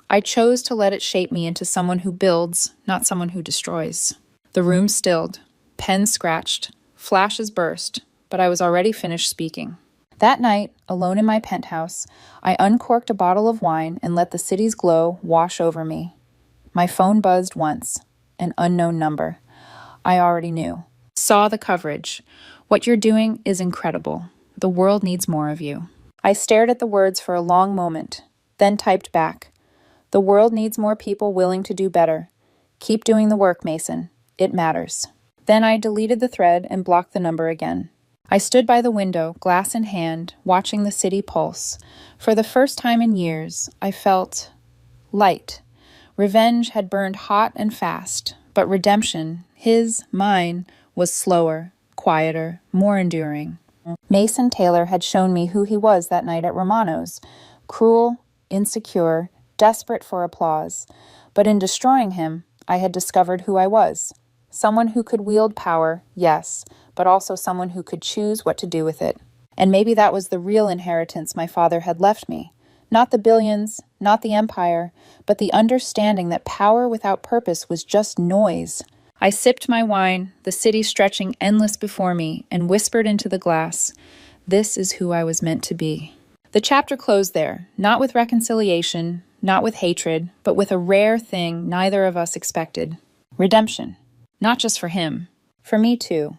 I chose to let it shape me into someone who builds, not someone who destroys. The room stilled, pens scratched, flashes burst, but I was already finished speaking. That night, alone in my penthouse, I uncorked a bottle of wine and let the city's glow wash over me. My phone buzzed once, an unknown number. I already knew. Saw the coverage. What you're doing is incredible. The world needs more of you. I stared at the words for a long moment, then typed back. The world needs more people willing to do better. Keep doing the work, Mason. It matters. Then I deleted the thread and blocked the number again. I stood by the window, glass in hand, watching the city pulse. For the first time in years, I felt light. Revenge had burned hot and fast, but redemption, mine, was slower, quieter, more enduring. Mason Taylor had shown me who he was that night at Romano's. Cruel, insecure, desperate for applause. But in destroying him, I had discovered who I was. Someone who could wield power, yes, but also someone who could choose what to do with it. And maybe that was the real inheritance my father had left me. Not the billions, not the empire, but the understanding that power without purpose was just noise. I sipped my wine, the city stretching endless before me, and whispered into the glass, "This is who I was meant to be." The chapter closed there, not with reconciliation, not with hatred, but with a rare thing neither of us expected. Redemption. Not just for him, for me too.